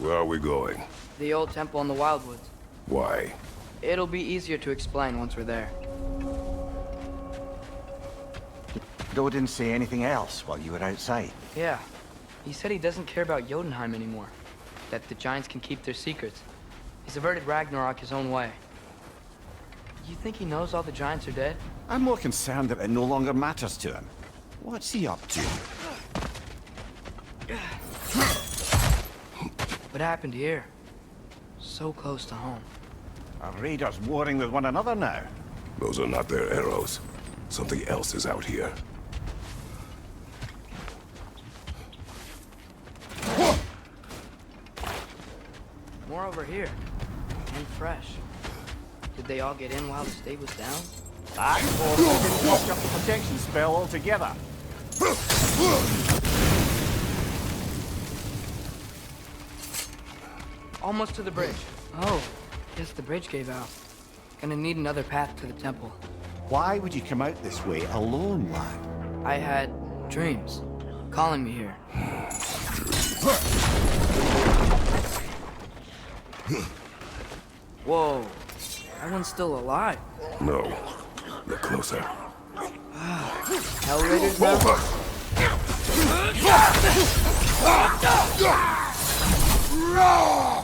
Where are we going? The old temple in the Wildwoods. Why? It'll be easier to explain once we're there. Did Odin say anything else while you were outside? Yeah. He said he doesn't care about Jotunheim anymore. That the giants can keep their secrets. He's averted Ragnarok his own way. You think he knows all the giants are dead? I'm more concerned that it no longer matters to him. What's he up to? What happened here? So close to home. Are raiders warring with one another now? Those are not their arrows. Something else is out here. More over here. And fresh. Did they all get in while the state was down? That or Odin blocked up the protection spell altogether. Almost to the bridge. Oh, guess the bridge gave out. Gonna need another path to the temple. Why would you come out this way alone, lad? I had dreams calling me here. Whoa, that one's still alive. No. Look closer. Hell Raiders now?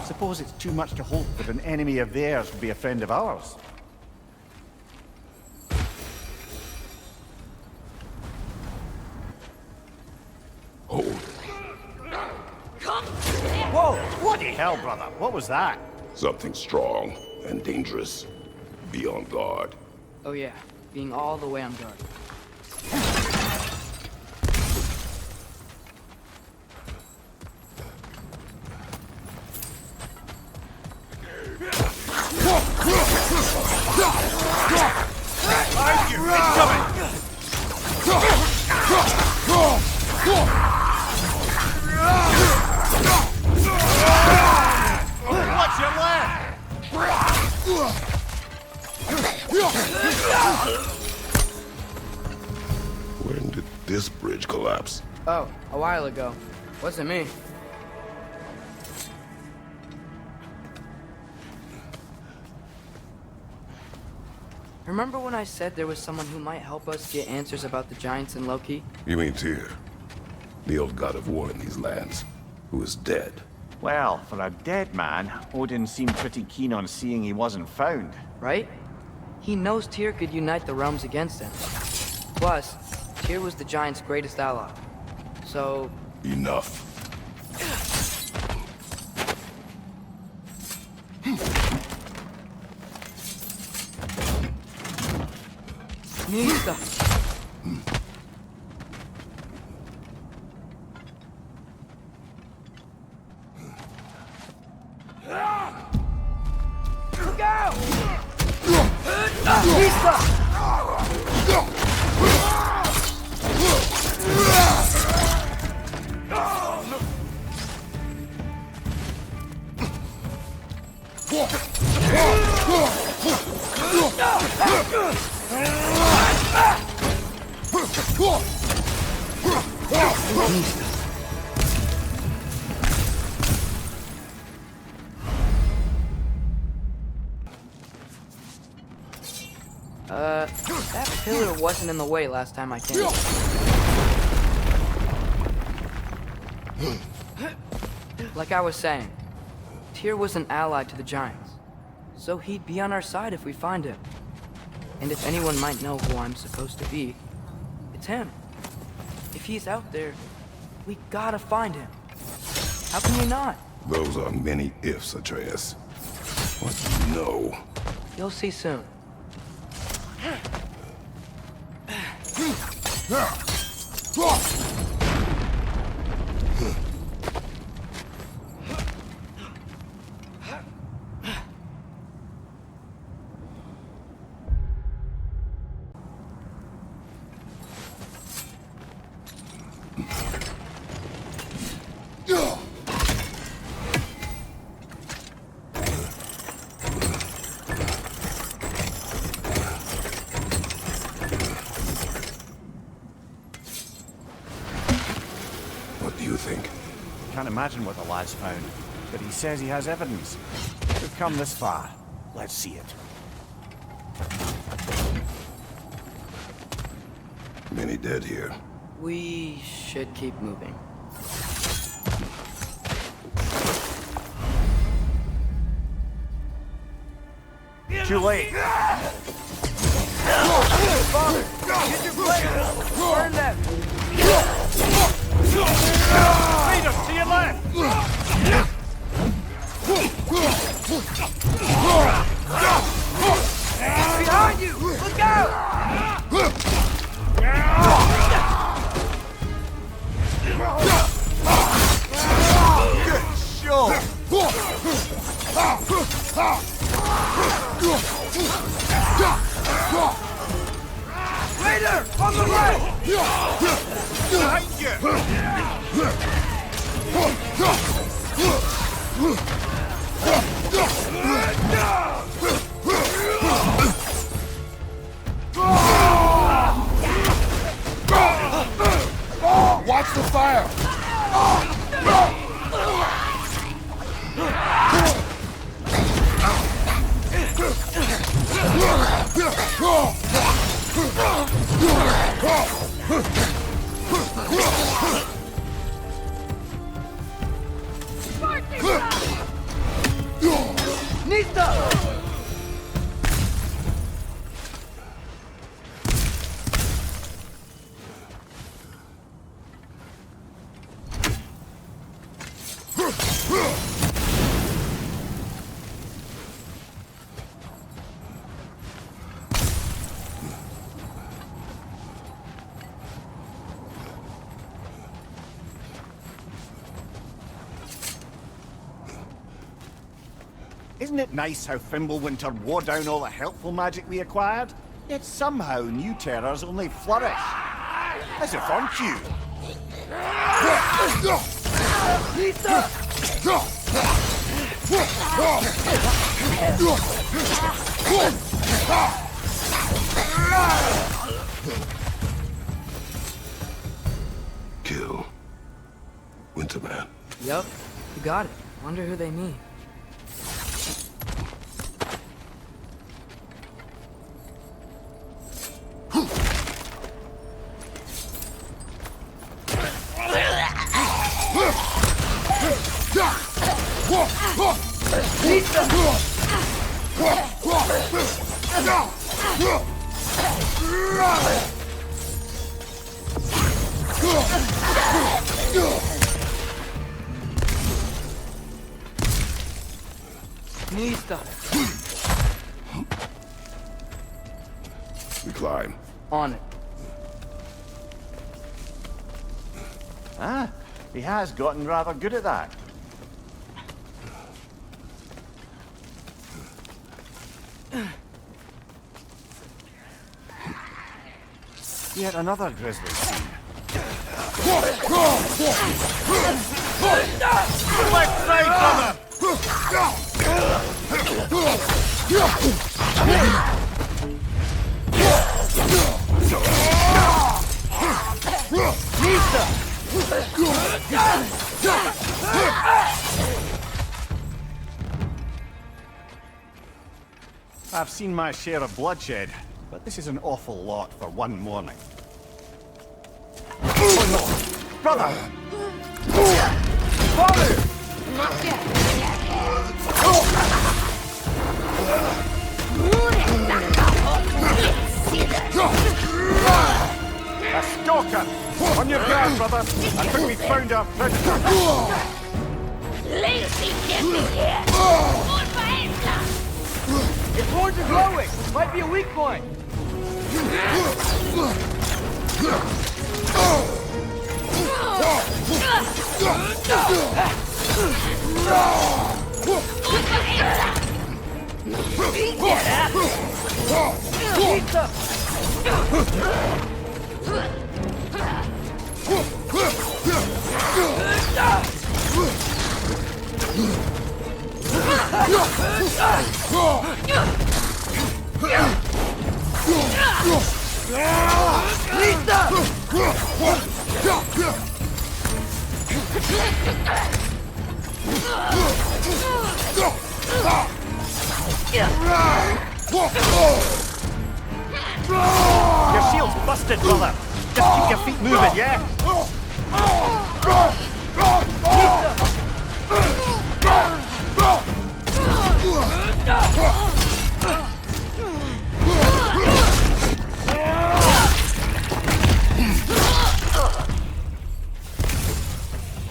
Suppose it's too much to hope that an enemy of theirs would be a friend of ours. Hold. Whoa! Bloody hell, brother! What was that? Something strong and dangerous. Be on guard. Oh yeah, being all the way on guard. What's your left? When did this bridge collapse? Oh, a while ago. Wasn't me. Remember when I said there was someone who might help us get answers about the giants and Loki? You mean Tyr? The old god of war in these lands, who is dead. Well, for a dead man, Odin seemed pretty keen on seeing he wasn't found. Right? He knows Tyr could unite the realms against him. Plus, Tyr was the giants' greatest ally. So... Enough. Nista! Look out! Nista! That pillar wasn't in the way last time I came. Like I was saying, Tyr was an ally to the giants, so he'd be on our side if we find him. And if anyone might know who I'm supposed to be, it's him. If he's out there, we gotta find him. How can you not? Those are many ifs, Atreus. What do you know? You'll see soon. What do you think? Can't imagine what the lads found. but he says he has evidence. We've come this far. Let's see it. Many dead here. We should keep moving. Too late. Father, get your blade! Burn them! Leader, to your left! Behind you! Look out! Good show! Leader! On the right! Behind you! Watch the fire! Nista! Isn't it nice how Fimbulwinter wore down all the helpful magic we acquired? Yet somehow new terrors only flourish. As if on cue. Kill. Winterman. Yup, you got it. Wonder who they mean. Nista. We climb. On it. Ah, he has gotten rather good at that. Yet another grisly scene. Left side, brother! I've seen my share of bloodshed, but this is an awful lot for one morning. Oh no! Brother! Father! A stalker! On your guard, brother! I think we found our predator! Its horns are glowing! Might be a weak point! Your shield's busted, brother. Just keep your feet moving, yeah?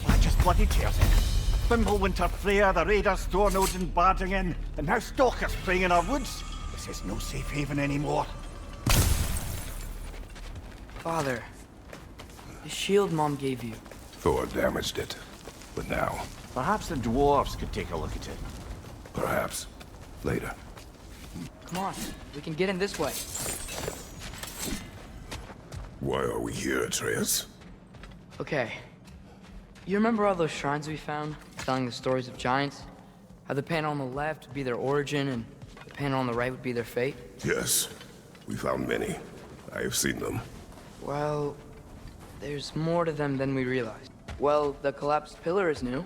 That just bloody tears it. Fimbulwinter Freya, the raiders, Thor and Odin barging in, and now stalkers preying in our woods. This is no safe haven anymore. Father, the shield Mom gave you. Thor damaged it. But now, Perhaps the dwarves could take a look at it. perhaps, later. Come on, we can get in this way. Why are we here, Atreus? Okay. You remember all those shrines we found, telling the stories of giants? How the panel on the left would be their origin, and the panel on the right would be their fate? Yes, we found many. I have seen them. Well, there's more to them than we realized. Well, the collapsed pillar is new,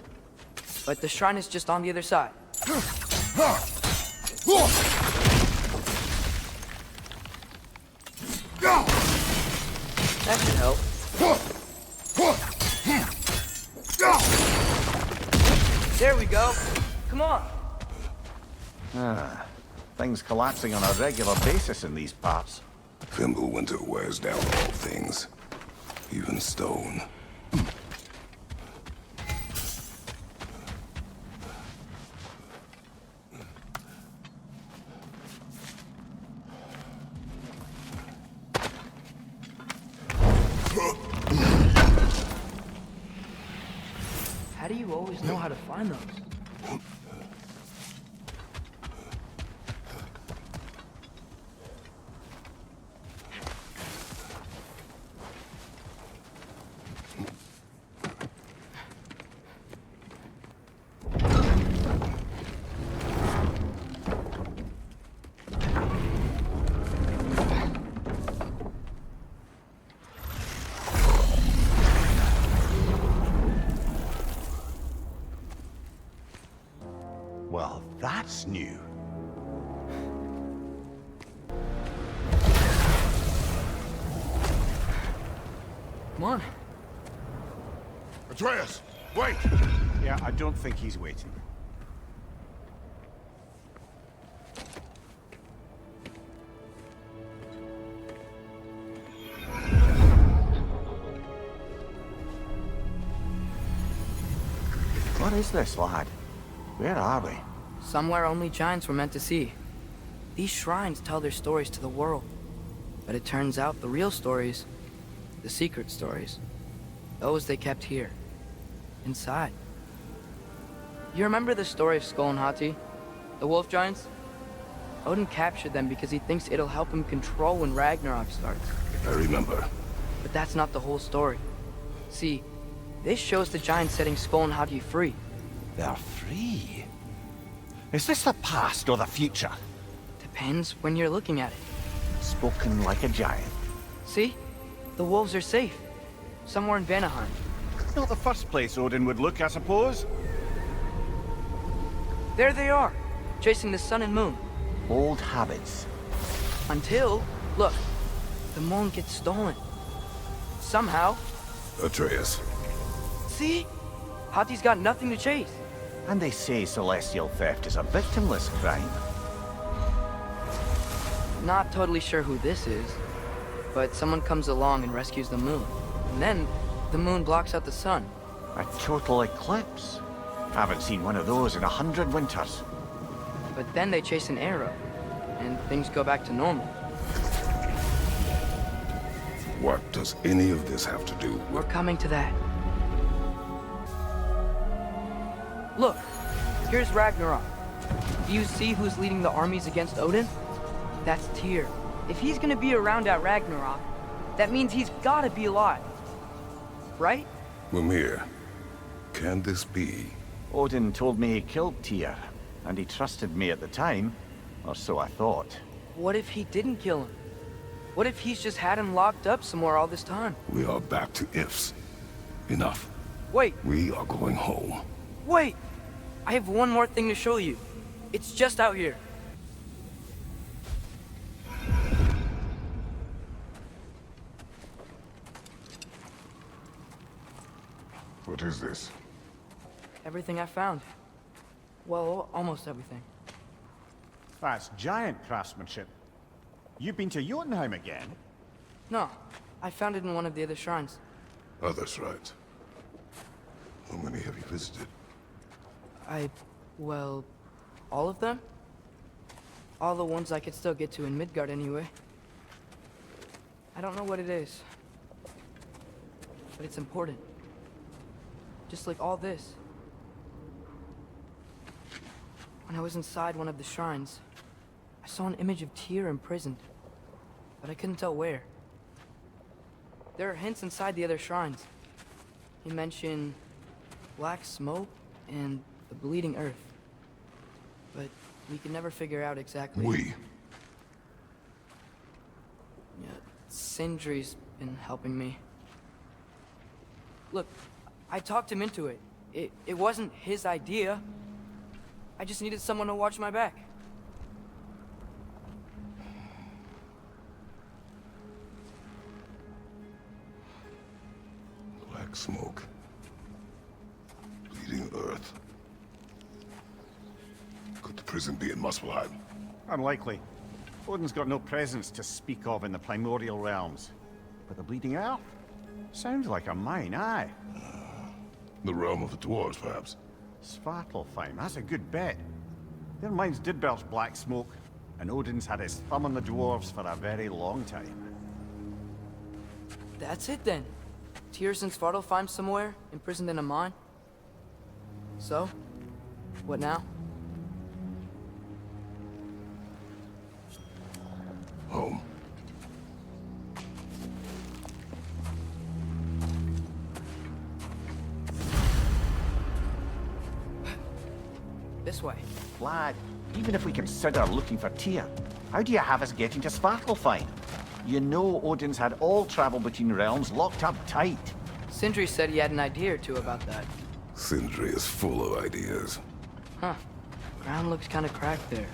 but the shrine is just on the other side. That should help. There we go. Come on. Things collapsing on a regular basis in these parts. Fimbulwinter wears down all things, even stone. How do you always know how to find those? Well, that's new. Come on. Atreus, wait! Yeah, I don't think he's waiting. What is this, lad? Where are we? Somewhere only giants were meant to see. These shrines tell their stories to the world. But it turns out the real stories, the secret stories, those they kept here, inside. You remember the story of Skull and Hati, the wolf giants? Odin captured them because he thinks it'll help him control when Ragnarok starts. I remember. But that's not the whole story. See, this shows the giants setting Skull and Hati free. They're free. Is this the past or the future? Depends when you're looking at it. Spoken like a giant. See? The wolves are safe. Somewhere in Vanaheim. Not the first place Odin would look, I suppose. There they are, chasing the sun and moon. Old habits. Until, look, the moon gets stolen. Somehow. Atreus, See? Hati's got nothing to chase. And they say celestial theft is a victimless crime. Not totally sure who this is, but someone comes along and rescues the moon. And then, the moon blocks out the sun. A total eclipse. Haven't seen one of those in 100 winters. But then they chase an arrow, and things go back to normal. what does any of this have to do We're with... coming to that. Look, here's Ragnarok. Do you see who's leading the armies against Odin? That's Tyr. If he's gonna be around at Ragnarok, that means he's gotta be alive. Right? Mimir, can this be? Odin told me he killed Tyr, and he trusted me at the time, or so I thought. What if he didn't kill him? What if he's just had him locked up somewhere all this time? We are back to ifs. Enough. Wait, We are going home. wait! I have one more thing to show you. It's just out here. What is this? Everything I found. Well, almost everything. That's giant craftsmanship. You've been to Jotunheim again? No, I found it in one of the other shrines. Other shrines. How many have you visited? Well, all of them? All the ones I could still get to in Midgard anyway. I don't know what it is. But it's important. Just like all this. When I was inside one of the shrines, I saw an image of Tyr imprisoned. But I couldn't tell where. There are hints inside the other shrines. He mentioned black smoke and the bleeding earth. But we could never figure out exactly... We? Yeah, Sindri's been helping me. Look, I talked him into it. It wasn't his idea. I just needed someone to watch my back. Black smoke. Bleeding earth. Could the prison be in Muspelheim? Unlikely. Odin's got no presence to speak of in the primordial realms. But the Bleeding Earth? Sounds like a mine, aye. The realm of the dwarves, perhaps? Svartalfheim, that's a good bet. Their mines did belch black smoke, and Odin's had his thumb on the dwarves for a very long time. That's it then. Tyr's in Svartalfheim somewhere, imprisoned in a mine. So, what now? Home. This way. Lad, even if we consider looking for Tyr, how do you have us getting to Svartalfheim? You know Odin's had all travel between realms locked up tight. Sindri said he had an idea or two about that. Sindri is full of ideas. Huh. Ground looks kind of cracked there.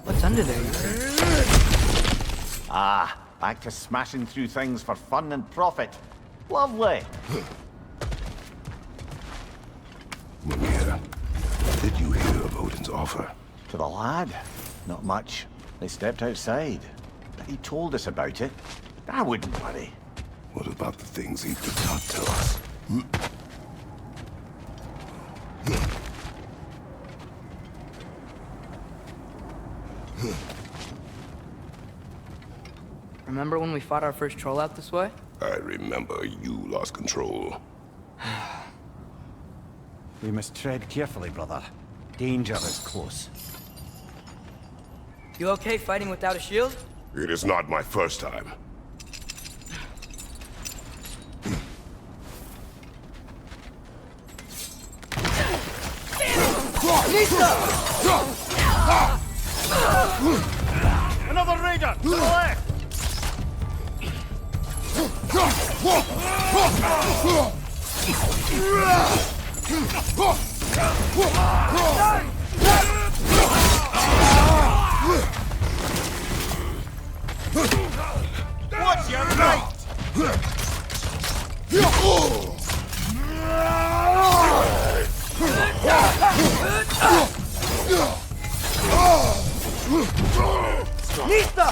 What's under there, you think? Ah, back to smashing through things for fun and profit. Lovely. Mimir, did you hear of Odin's offer? To the lad? Not much. They stepped outside. But he told us about it. I wouldn't worry. What about the things he did not tell us? Remember when we fought our first troll out this way? I remember you lost control. We must tread carefully, brother. Danger is close. You okay fighting without a shield? It is not my first time. Another raider! To the left! What's your right? Nista!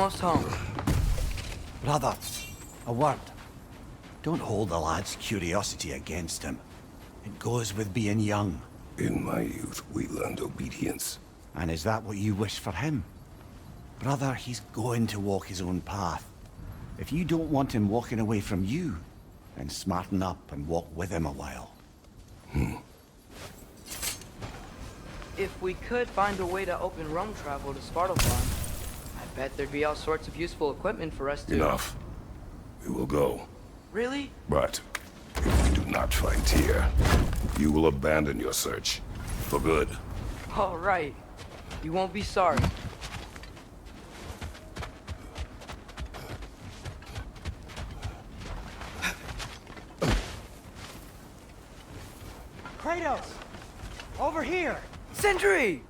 almost home. Brother, a word. Don't hold the lad's curiosity against him. It goes with being young. In my youth, we learned obedience. And is that what you wish for him? Brother, he's going to walk his own path. If you don't want him walking away from you, then smarten up and walk with him a while. If we could find a way to open realm travel to Svartalfheim, I bet there'd be all sorts of useful equipment for us to... Enough. We will go. Really? But if we do not find Tyr, you will abandon your search. For good. All right. You won't be sorry. Kratos! Over here! Sentry!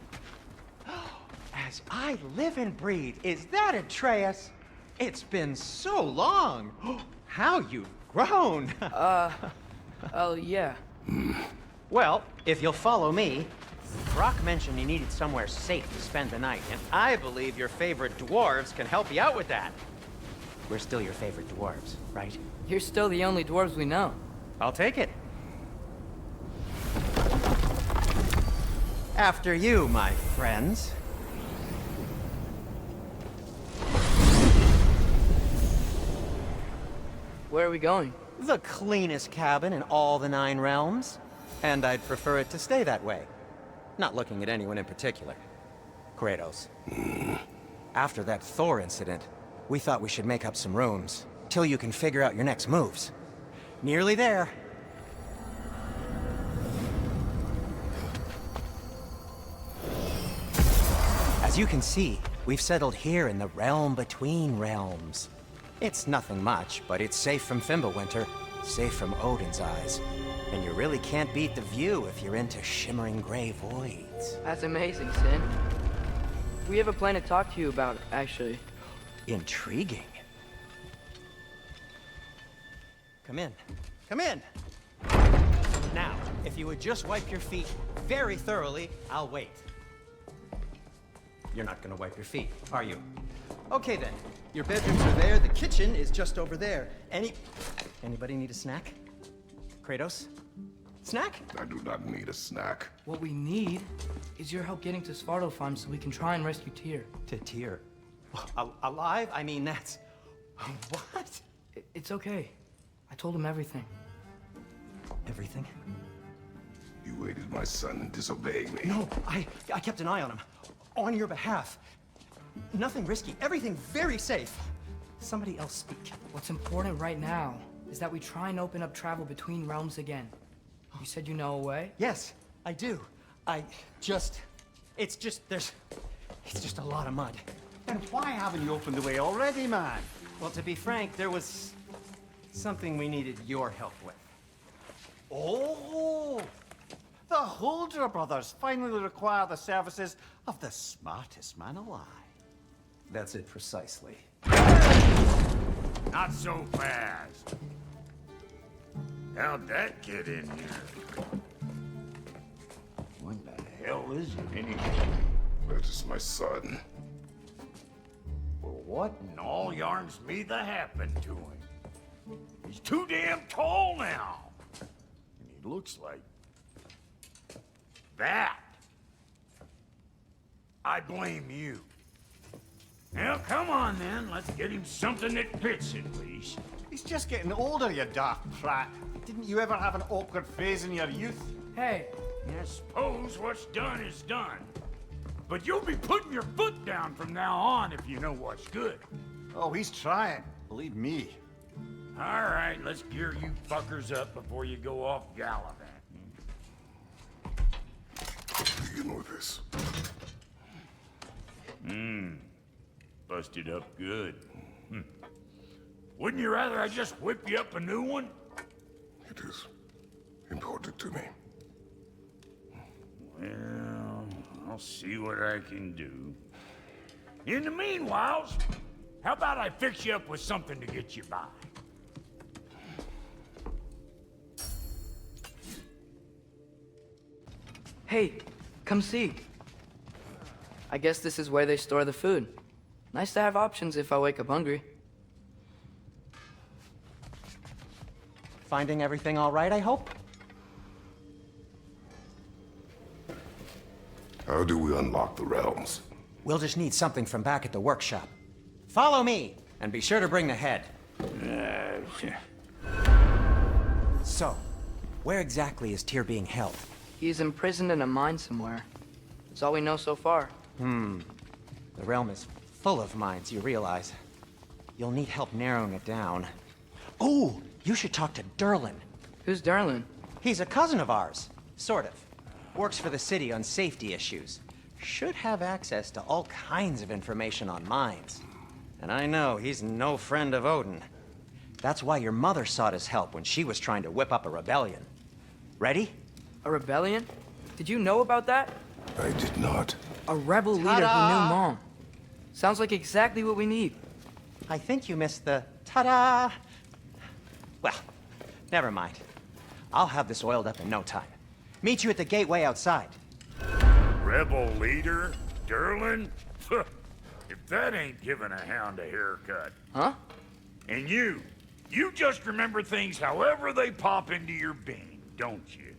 As I live and breathe, is that Atreus? It's been so long! How you've grown! Oh, yeah. Well, if you'll follow me, Brock mentioned you needed somewhere safe to spend the night, and I believe your favorite dwarves can help you out with that. We're still your favorite dwarves, right? You're still the only dwarves we know. I'll take it. After you, my friends. Where are we going? The cleanest cabin in all the 9 realms. And I'd prefer it to stay that way. Not looking at anyone in particular. Kratos. After that Thor incident, we thought we should make up some rooms, till you can figure out your next moves. Nearly there. As you can see, we've settled here in the realm between realms. It's nothing much, but it's safe from Fimbulwinter, safe from Odin's eyes. And you really can't beat the view if you're into shimmering gray voids. That's amazing, Sin. We have a plan to talk to you about, actually. Intriguing. Come in. Come in! Now, if you would just wipe your feet very thoroughly, I'll wait. You're not gonna wipe your feet, are you? Okay then. Your bedrooms are there, the kitchen is just over there. Anybody need a snack? Kratos? Snack? I do not need a snack. What we need is your help getting to Svartalfheim so we can try and rescue Tyr. To Tyr. Alive? I mean, that's... What? It's okay. I told him everything. Everything? You aided my son in disobeying me. No, I kept an eye on him. On your behalf. Nothing risky, everything very safe. Somebody else speak. What's important right now is that we try and open up travel between realms again. You said you know a way? Yes, I do. It's just a lot of mud. Then why haven't you opened the way already, man? Well, to be frank, there was something we needed your help with. Oh! The Holder brothers finally require the services of the smartest man alive. That's it precisely. Not so fast. How'd that get in here? What the hell is it anyway? That is my son. Well, what in all yarns me that happened to him? He's too damn tall now. And he looks like... that. I blame you. Now, come on then. Let's get him something that fits at least. He's just getting older, you daft prat. Didn't you ever have an awkward phase in your youth? Hey, I suppose what's done is done. But you'll be putting your foot down from now on if you know what's good. Oh, he's trying. Believe me. All right, let's gear you fuckers up before you go off gallivanting. Begin with this. Busted up good. Wouldn't you rather I just whip you up a new one? It is important to me. Well, I'll see what I can do. In the meanwhile, how about I fix you up with something to get you by? hey, come see. I guess this is where they store the food. Nice to have options if I wake up hungry. Finding everything all right, I hope? How do we unlock the realms? We'll just need something from back at the workshop. Follow me, and be sure to bring the head. So, where exactly is Tyr being held? He's imprisoned in a mine somewhere. That's all we know so far. The realm is full of mines, you realize. You'll need help narrowing it down. Oh, you should talk to Durlin. Who's Darlin? He's a cousin of ours, sort of. Works for the city on safety issues. Should have access to all kinds of information on mines. And I know he's no friend of Odin. That's why your mother sought his help when she was trying to whip up a rebellion. Ready? A rebellion? Did you know about that? I did not. A rebel leader who knew Mom. Sounds like exactly what we need. I think you missed the ta-da! Well, never mind. I'll have this oiled up in no time. Meet you at the gateway outside. Rebel leader? Durlin? If that ain't giving a hound a haircut. Huh? And you just remember things however they pop into your bean, don't you?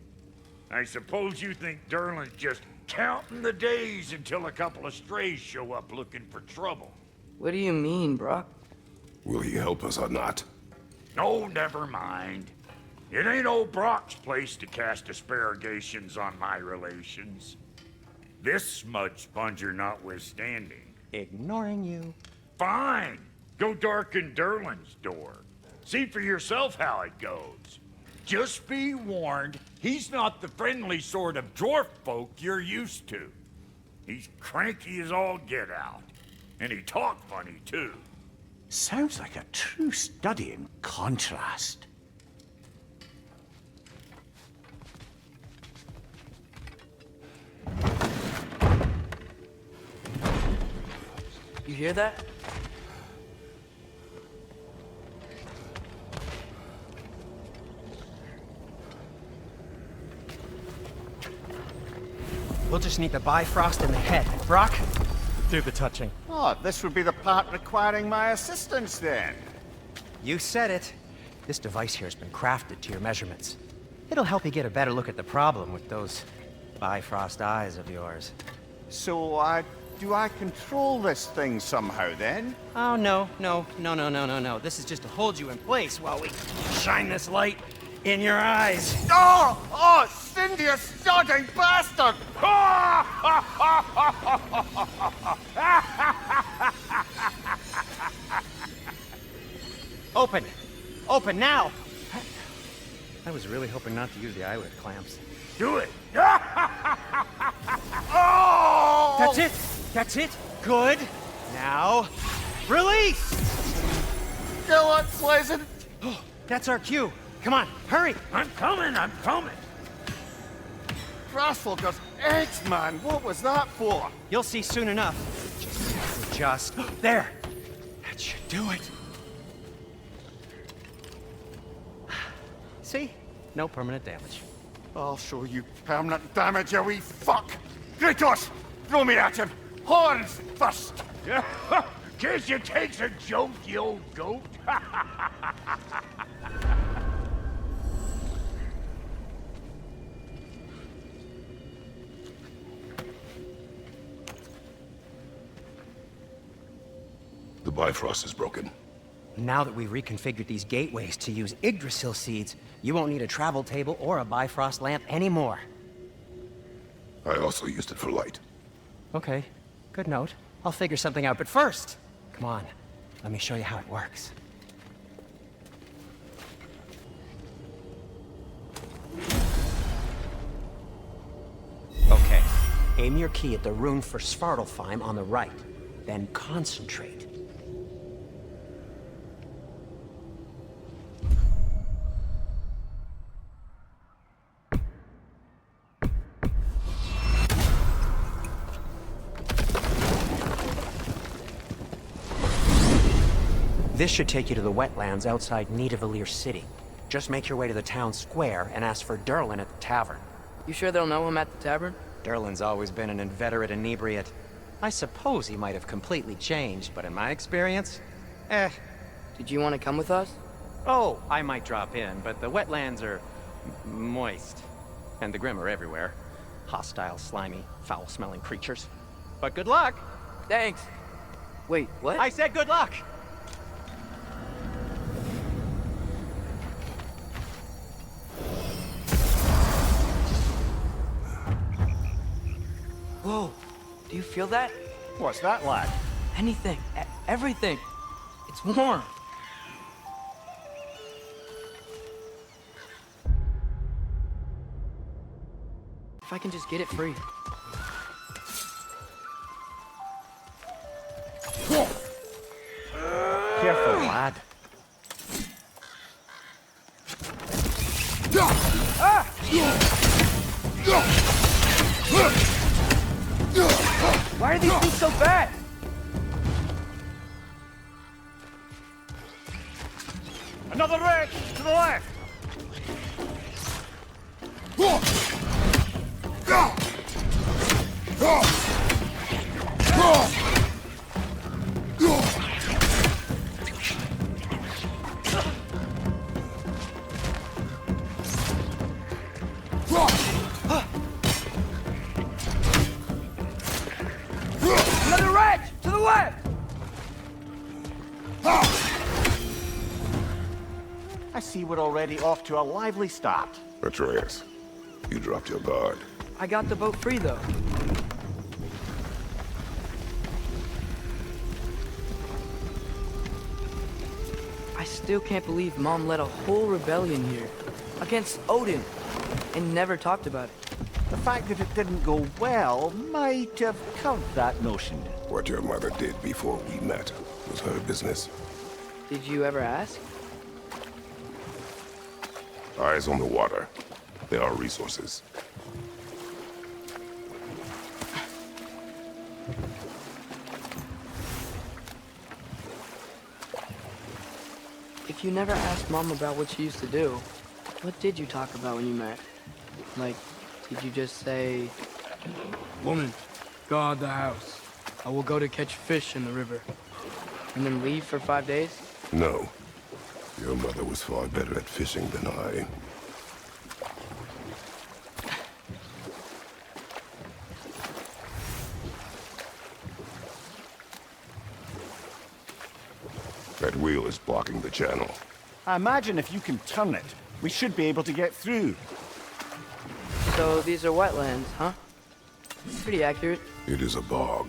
I suppose you think Durlin's just counting the days until a couple of strays show up looking for trouble. What do you mean, Brock? Will he help us or not? Oh, never mind. It ain't old Brock's place to cast asparagations on my relations. This smudge sponger notwithstanding. Ignoring you. Fine. Go darken Durlin's door. See for yourself how it goes. Just be warned, he's not the friendly sort of dwarf folk you're used to. He's cranky as all get out. And he talk funny, too. Sounds like a true study in contrast. You hear that? We'll just need the Bifrost and the head. Brock, do the touching. Oh, this would be the part requiring my assistance then. You said it. This device here has been crafted to your measurements. It'll help you get a better look at the problem with those Bifrost eyes of yours. So, do I control this thing somehow then? Oh, no. This is just to hold you in place while we shine this light in your eyes. Oh, Cindy, you sodding bastard! Open now! I was really hoping not to use the eyelid clamps. Do it. Oh! That's it! Good! Now, release! Go on, Pleasant! That's our cue. Come on, hurry! I'm coming. Grassfalker's eggs, man! What was that for? You'll see soon enough. Just there! That should do it. See? No permanent damage. I'll show you permanent damage, you wee fuck! Kratos! Throw me at him! Horns first! Guess you takes a joke, you old goat. The Bifrost is broken. Now that we've reconfigured these gateways to use Yggdrasil seeds, you won't need a travel table or a Bifrost lamp anymore. I also used it for light. Okay, good note. I'll figure something out, but first, come on, let me show you how it works. Okay, aim your key at the rune for Svartalfheim on the right, then concentrate. This should take you to the wetlands outside Nidavellir City. Just make your way to the town square and ask for Durlin at the tavern. You sure they'll know him at the tavern? Durlin's always been an inveterate inebriate. I suppose he might have completely changed, but in my experience, Did you want to come with us? Oh, I might drop in, but the wetlands are moist. And the Grimm are everywhere. Hostile, slimy, foul-smelling creatures. But good luck! Thanks. Wait, what? I said good luck! Whoa, do you feel that? What's that, lad? Anything, everything. It's warm. If I can just get it free. Careful, lad. Why are these things so fast? Another wreck to the left! Another wrench! To the left! I see we're already off to a lively start. Atreus, you dropped your guard. I got the boat free, though. I still can't believe Mom led a whole rebellion here. Against Odin. And never talked about it. The fact that it didn't go well might have curbed that notion. What your mother did before we met was her business. Did you ever ask? Eyes on the water. There are resources. If you never asked Mom about what she used to do, what did you talk about when you met? Like, did you just say, "Woman, guard the house. I will go to catch fish in the river," and then leave for 5 days? No. Your mother was far better at fishing than I. That wheel is blocking the channel. I imagine if you can turn it, we should be able to get through. So these are wetlands, huh? Pretty accurate. It is a bog.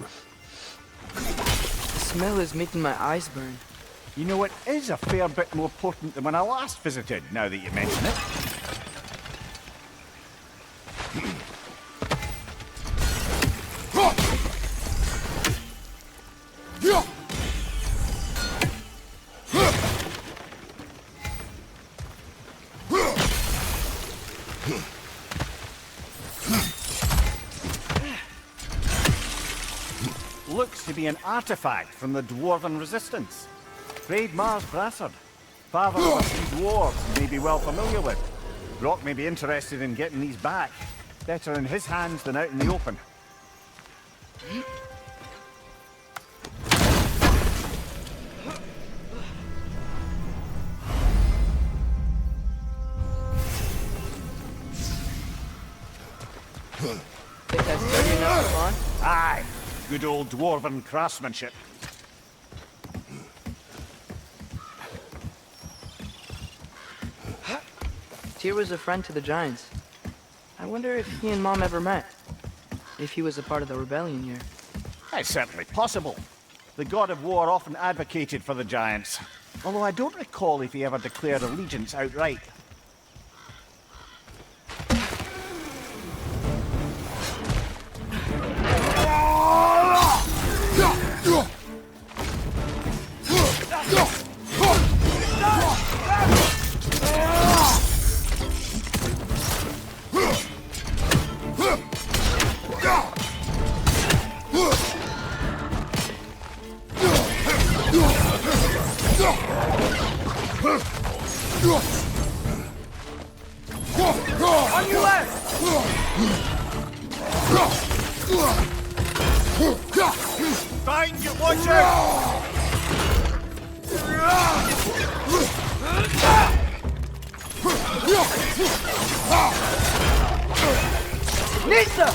The smell is making my eyes burn. You know, it is a fair bit more potent than when I last visited, now that you mention it. Looks to be an artifact from the Dwarven Resistance. Trade Mars Brassard. Father of a few dwarves may be well familiar with. Brock may be interested in getting these back. Better in his hands than out in the open. Think that's sturdy enough to launch? Aye, good old Dwarven craftsmanship. Tyr was a friend to the Giants. I wonder if he and Mom ever met. If he was a part of the rebellion here. It's certainly possible. The God of War often advocated for the Giants. Although I don't recall if he ever declared allegiance outright. On your left! Behind you, watch out! Nisa!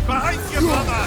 Behind you, brother!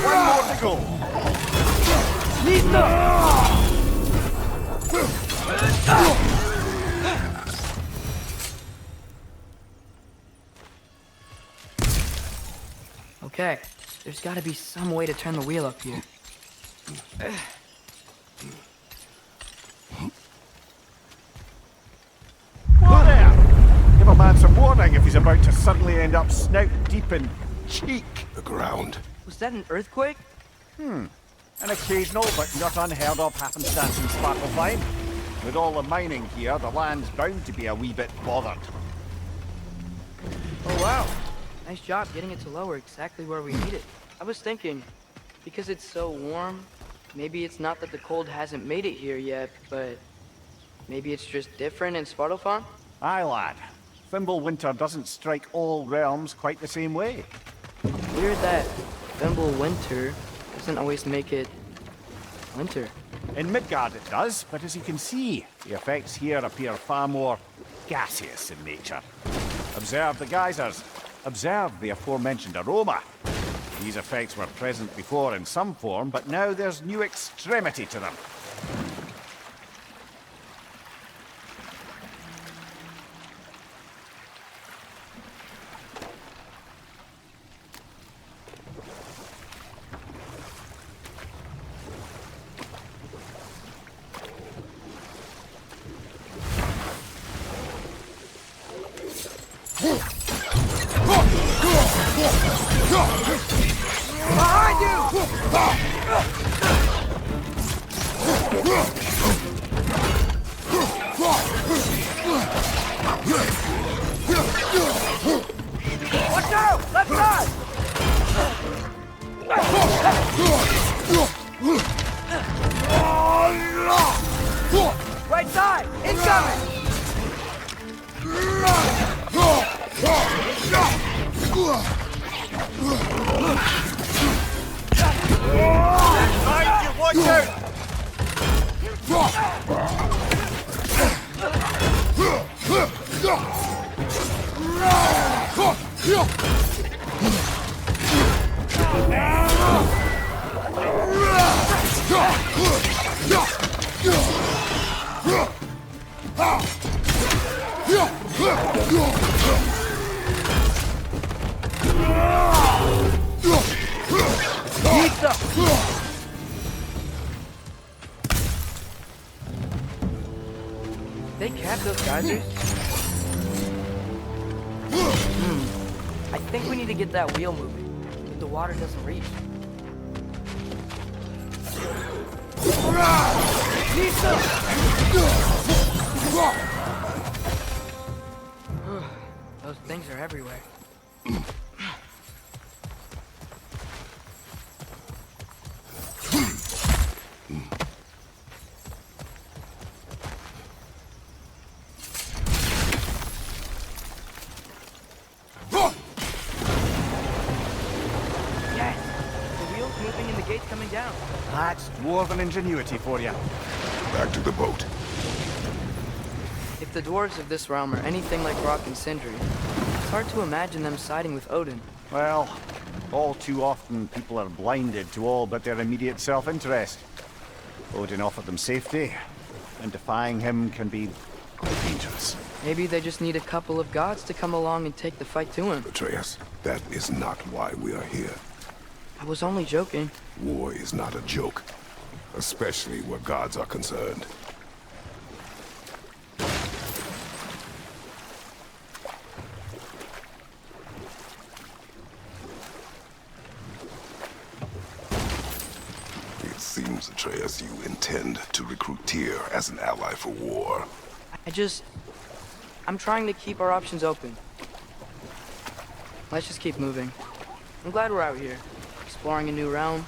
One more to go. Okay, there's gotta be some way to turn the wheel up here. Whoa there! Give a man some warning if he's about to suddenly end up snout deep in cheek. The ground. Was that an earthquake? An occasional but not unheard of happenstance in Sparklefine. With all the mining here, the land's bound to be a wee bit bothered. Oh wow, nice job getting it to lower exactly where we need it. I was thinking, because it's so warm, maybe it's not that the cold hasn't made it here yet, but maybe it's just different in Svartalfheim? Aye, lad. Fimbulwinter doesn't strike all realms quite the same way. Weird that Fimbulwinter doesn't always make it winter. In Midgard it does, but as you can see, the effects here appear far more gaseous in nature. Observe the geysers. Observe the aforementioned aroma. These effects were present before in some form, but now there's new extremity to them. Behind you! Watch out! Left side! Right side! Incoming! Behind you, watch out! They capped those geysers? I think we need to get that wheel moving, but the water doesn't reach. Those things are everywhere. Yes! The wheel's moving and the gate's coming down. That's dwarven ingenuity for you. Back to the boat. If the dwarves of this realm are anything like Rock and Sindri, it's hard to imagine them siding with Odin. Well, all too often people are blinded to all but their immediate self-interest. Odin offered them safety, and defying him can be quite dangerous. Maybe they just need a couple of gods to come along and take the fight to him. Atreus, that is not why we are here. I was only joking. War is not a joke, especially where gods are concerned. It seems, Atreus, you intend to recruit Tyr as an ally for war. I'm trying to keep our options open. Let's just keep moving. I'm glad we're out here, exploring a new realm.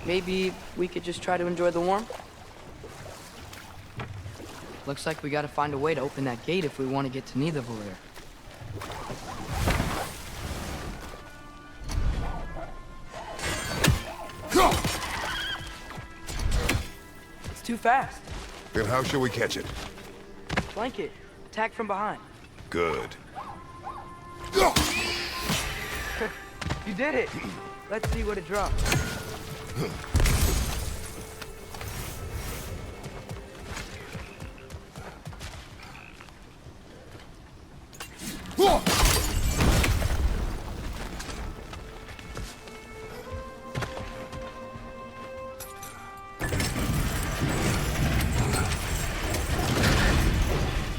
Maybe we could just try to enjoy the warmth? Looks like we gotta find a way to open that gate if we want to get to Nidavellir. It's too fast. Then how shall we catch it? Flank it. Attack from behind. Good. You did it! Let's see what it drops.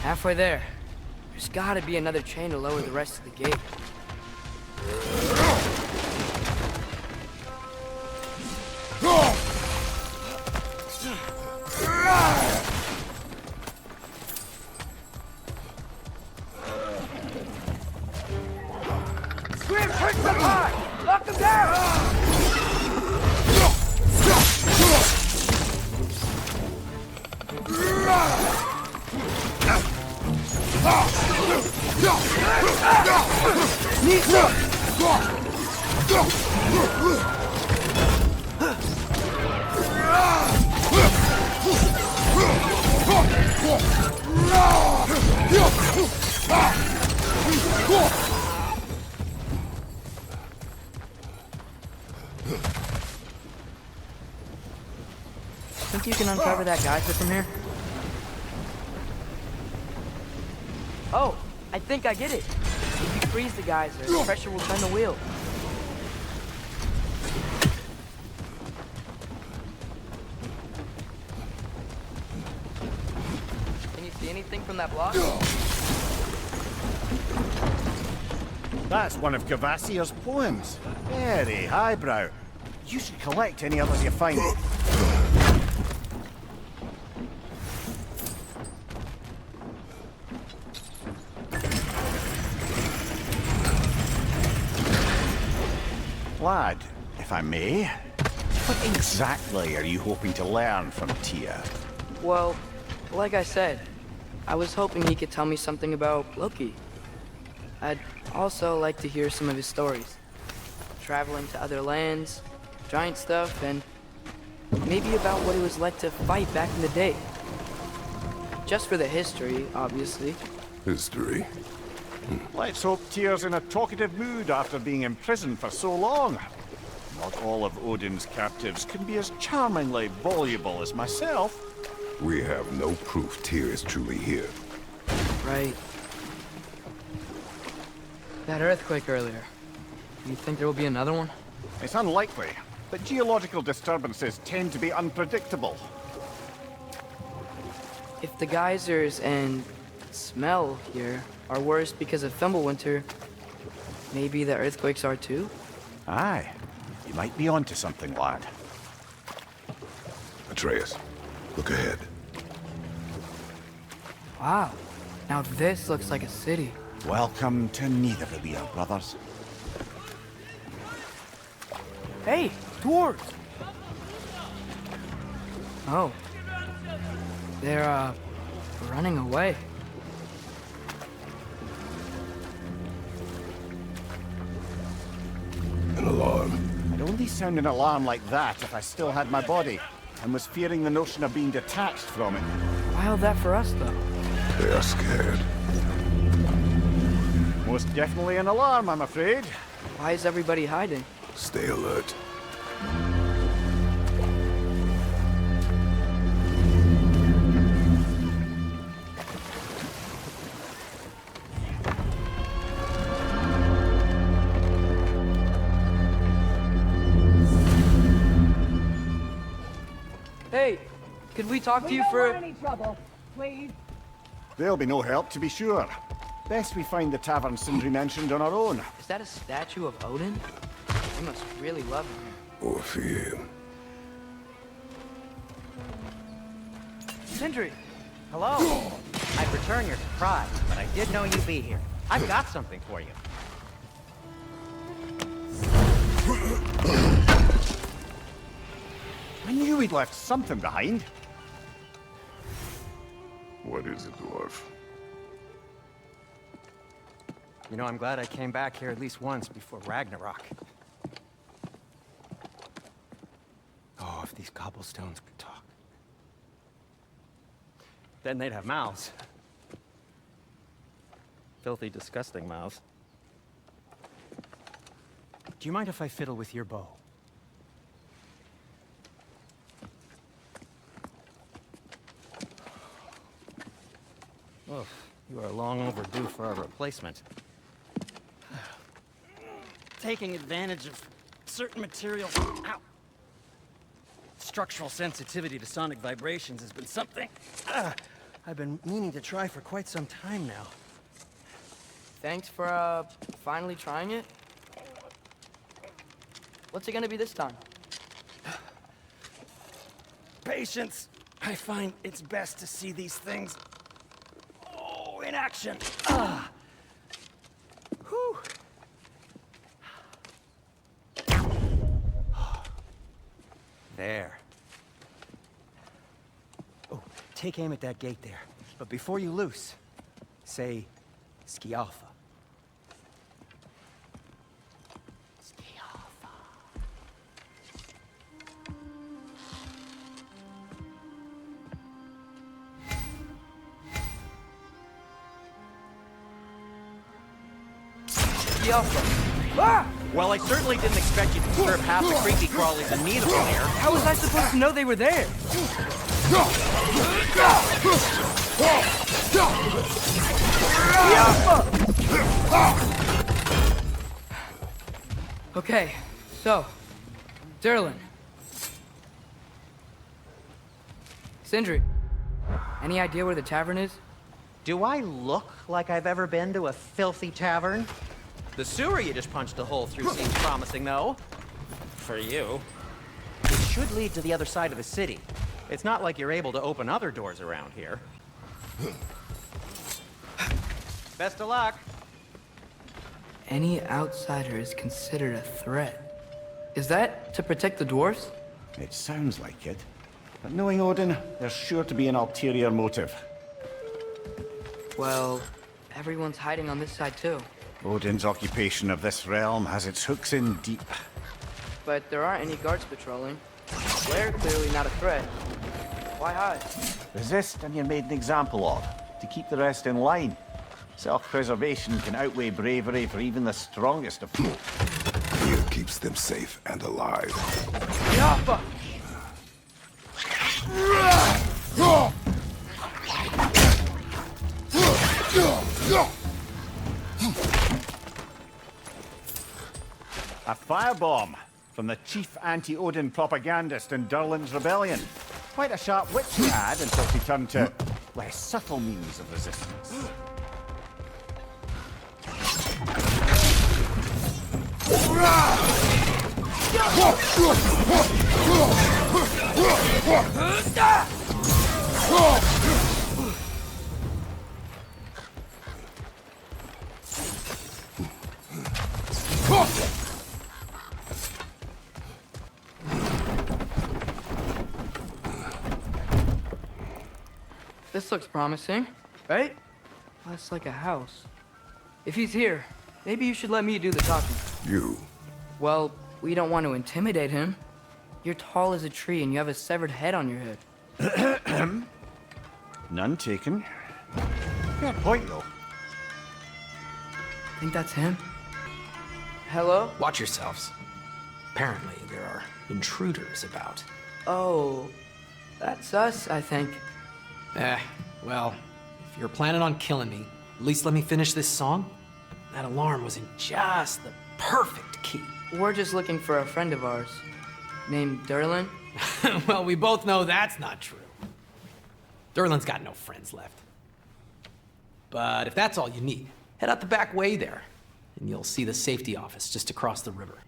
Halfway there. There's gotta be another chain to lower the rest of the gate. Swim, push them high! Lock them down! Think you can uncover that geyser from here? Oh, I think I get it. If you freeze the geyser, the pressure will turn the wheel. Can you see anything from that block? That's one of Gavassia's poems. Very highbrow. You should collect any others you find. Lad, if I may, what exactly are you hoping to learn from Tyr? Well, like I said, I was hoping he could tell me something about Loki. I'd also like to hear some of his stories. Traveling to other lands, giant stuff, and maybe about what it was like to fight back in the day. Just for the history, obviously. History? Let's hope Tyr's in a talkative mood after being imprisoned for so long. Not all of Odin's captives can be as charmingly voluble as myself. We have no proof Tyr is truly here. Right. That earthquake earlier. Do you think there will be another one? It's unlikely, but geological disturbances tend to be unpredictable. If the geysers and smell here are worse because of Fimbulwinter, maybe the earthquakes are too? Aye, you might be onto something, lad. Atreus, look ahead. Wow, now this looks like a city. Welcome to Nidavellir, brothers. Hey, dwarves! Oh. They're, running away. An alarm. I'd only sound an alarm like that if I still had my body, and was fearing the notion of being detached from it. Why all that for us, though? They are scared. Most definitely an alarm, I'm afraid. Why is everybody hiding? Stay alert. Hey, could we talk to you don't for... want any trouble, please. There'll be no help, to be sure. Best we find the tavern Sindri mentioned on our own. Is that a statue of Odin? You must really love him. Or fear him. Sindri! Hello. I'd return your surprise, but I did know you'd be here. I've got something for you. I knew he'd left something behind. What is it, dwarf? You know, I'm glad I came back here at least once before Ragnarok. Oh, if these cobblestones could talk. Then they'd have mouths. Filthy, disgusting mouths. Do you mind if I fiddle with your bow? Oh, you are long overdue for a replacement. Taking advantage of certain materials. Ow. Structural sensitivity to sonic vibrations has been something I've been meaning to try for quite some time now. Thanks for, finally trying it. What's it gonna be this time? Patience. I find it's best to see these things in action. Whew. There. Oh, take aim at that gate there. But before you loose, say Skialfa. Skialfa. Well, I certainly didn't expect you to disturb half the creepy crawlies amenable here. How was I supposed to know they were there? Okay, so, Durlin. Sindri, any idea where the tavern is? Do I look like I've ever been to a filthy tavern? The sewer you just punched a hole through seems promising, though. For you. It should lead to the other side of the city. It's not like you're able to open other doors around here. Best of luck. Any outsider is considered a threat. Is that to protect the dwarves? It sounds like it. But knowing Odin, there's sure to be an ulterior motive. Well, everyone's hiding on this side too. Odin's occupation of this realm has its hooks in deep. But there aren't any guards patrolling. They're clearly not a threat. Why hide? Resist and you're made an example of, to keep the rest in line. Self-preservation can outweigh bravery for even the strongest of folk. Fear keeps them safe and alive. Yappa! A firebomb from the chief anti-Odin propagandist in Durlin's rebellion. Quite a sharp wit she had until she turned to less subtle means of resistance. This looks promising, right? That's like a house. If he's here, maybe you should let me do the talking. You. Well, we don't want to intimidate him. You're tall as a tree and you have a severed head on your head. None taken. Fair point, though. Think that's him? Hello? Watch yourselves. Apparently, there are intruders about. Oh, that's us, I think. Well, if you're planning on killing me, at least let me finish this song. That alarm was in just the perfect key. We're just looking for a friend of ours, named Derlin. Well, we both know that's not true. Derlin's got no friends left. But if that's all you need, head out the back way there, and you'll see the safety office just across the river.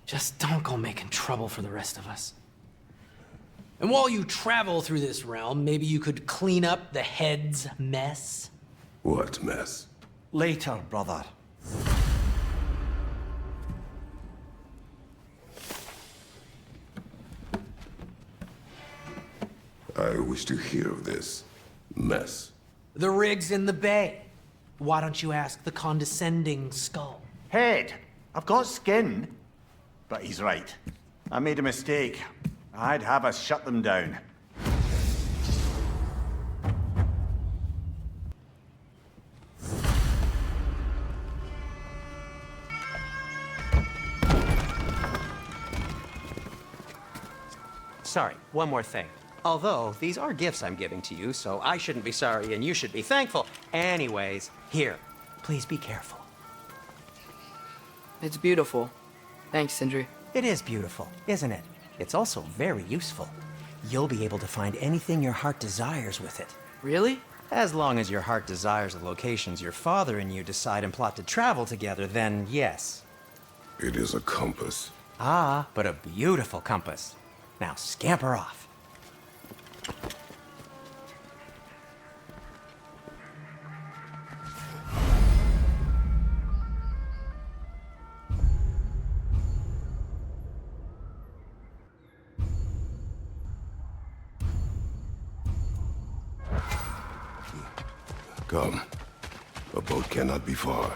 Just don't go making trouble for the rest of us. And while you travel through this realm, maybe you could clean up the head's mess? What mess? Later, brother. I wish to hear of this mess. The rig's in the bay. Why don't you ask the condescending skull? Head, I've got skin. But he's right. I made a mistake. I'd have us shut them down. Sorry, one more thing. Although, these are gifts I'm giving to you, so I shouldn't be sorry and you should be thankful. Anyways, here, please be careful. It's beautiful. Thanks, Sindri. It is beautiful, isn't it? It's also very useful. You'll be able to find anything your heart desires with it. Really? As long as your heart desires the locations your father and you decide and plot to travel together, then yes. It is a compass. Ah, but a beautiful compass. Now scamper off. Come. A boat cannot be far.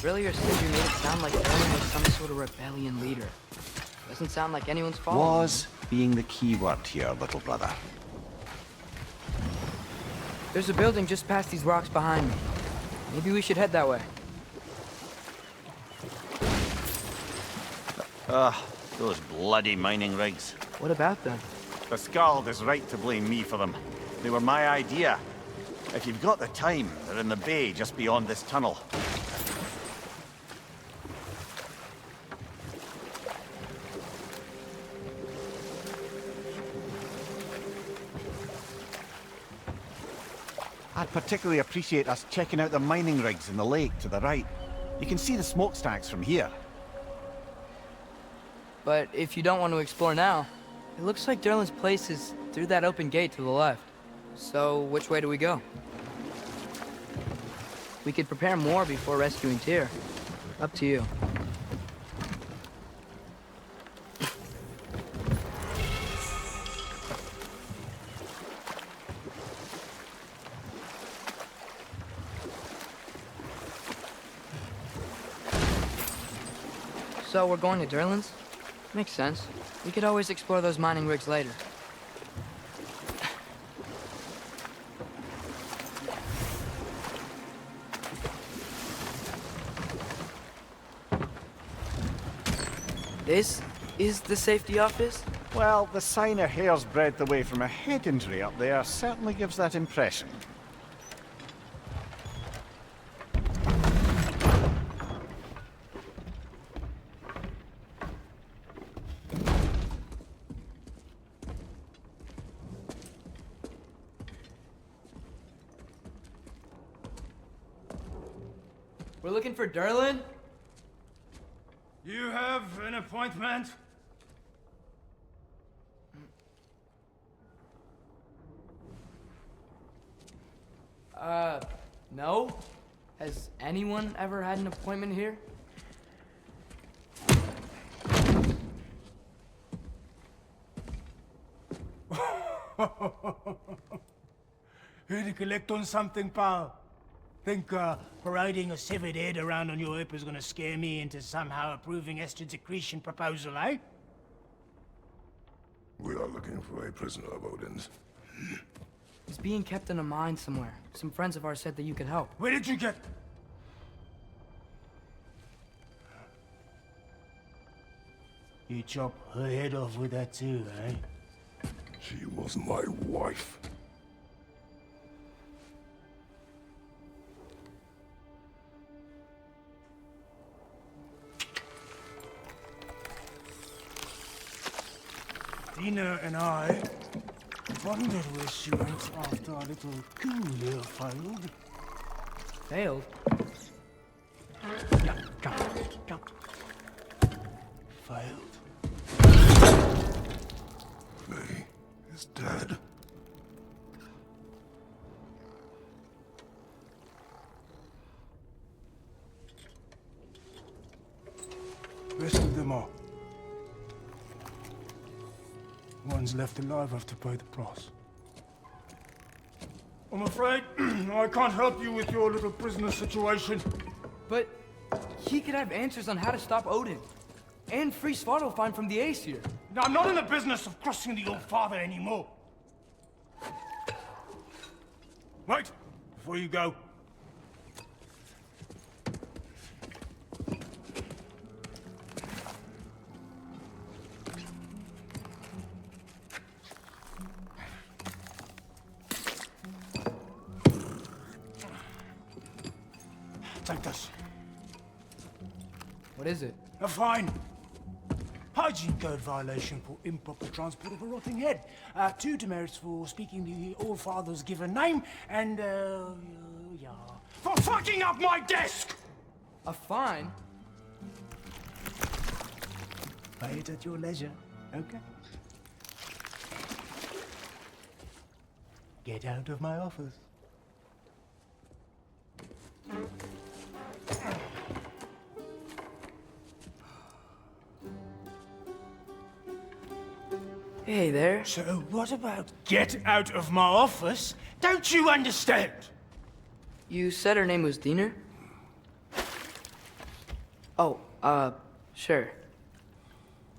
Earlier, Sindri made it sound like Derlin was some sort of rebellion leader. Doesn't sound like anyone's following him. Was being the key word here, little brother. There's a building just past these rocks behind me. Maybe we should head that way. Those bloody mining rigs. What about them? The Skald is right to blame me for them. They were my idea. If you've got the time, they're in the bay just beyond this tunnel. I'd particularly appreciate us checking out the mining rigs in the lake to the right. You can see the smokestacks from here. But if you don't want to explore now, it looks like Derlin's place is through that open gate to the left. So, which way do we go? We could prepare more before rescuing Tyr. Up to you. So, we're going to Derlin's? Makes sense. We could always explore those mining rigs later. This is the safety office? Well, the sign a hair's breadth away from a head injury up there certainly gives that impression. We're looking for Derlin? You have an appointment? No? Has anyone ever had an appointment here? Here to collect on something, pal? Think parading a severed head around on your hip is gonna scare me into somehow approving Estrid's accretion proposal, eh? We are looking for a prisoner of Odin's. He's being kept in a mine somewhere. Some friends of ours said that you could help. Where did you get... You chop her head off with that too, eh? She was my wife. Dina and I wondered where she went after our little coup here failed. Failed? Jump. Failed. Faye is dead. Rest of them are. One's left alive have to pay the price. I'm afraid I can't help you with your little prisoner situation. But he could have answers on how to stop Odin. And free Svartalfheim from the Aesir. Now, I'm not in the business of crossing the old father anymore. Wait, before you go. Take this. What is it? A fine. Hygiene code violation for improper transport of a rotting head. 2 demerits for speaking the All Father's given name, and, yeah. For fucking up my desk! A fine? Pay it at your leisure, okay? Get out of my office. Hey there. So what about get out of my office? Don't you understand? You said her name was Diener? Oh, sure.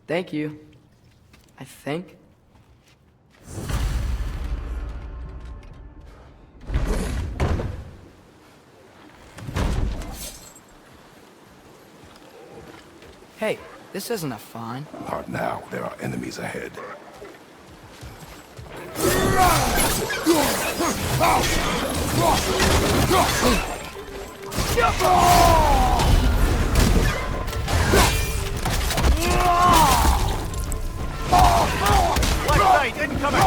Thank you. I think. Hey, this isn't a fine. Not now. There are enemies ahead. Left side, incoming!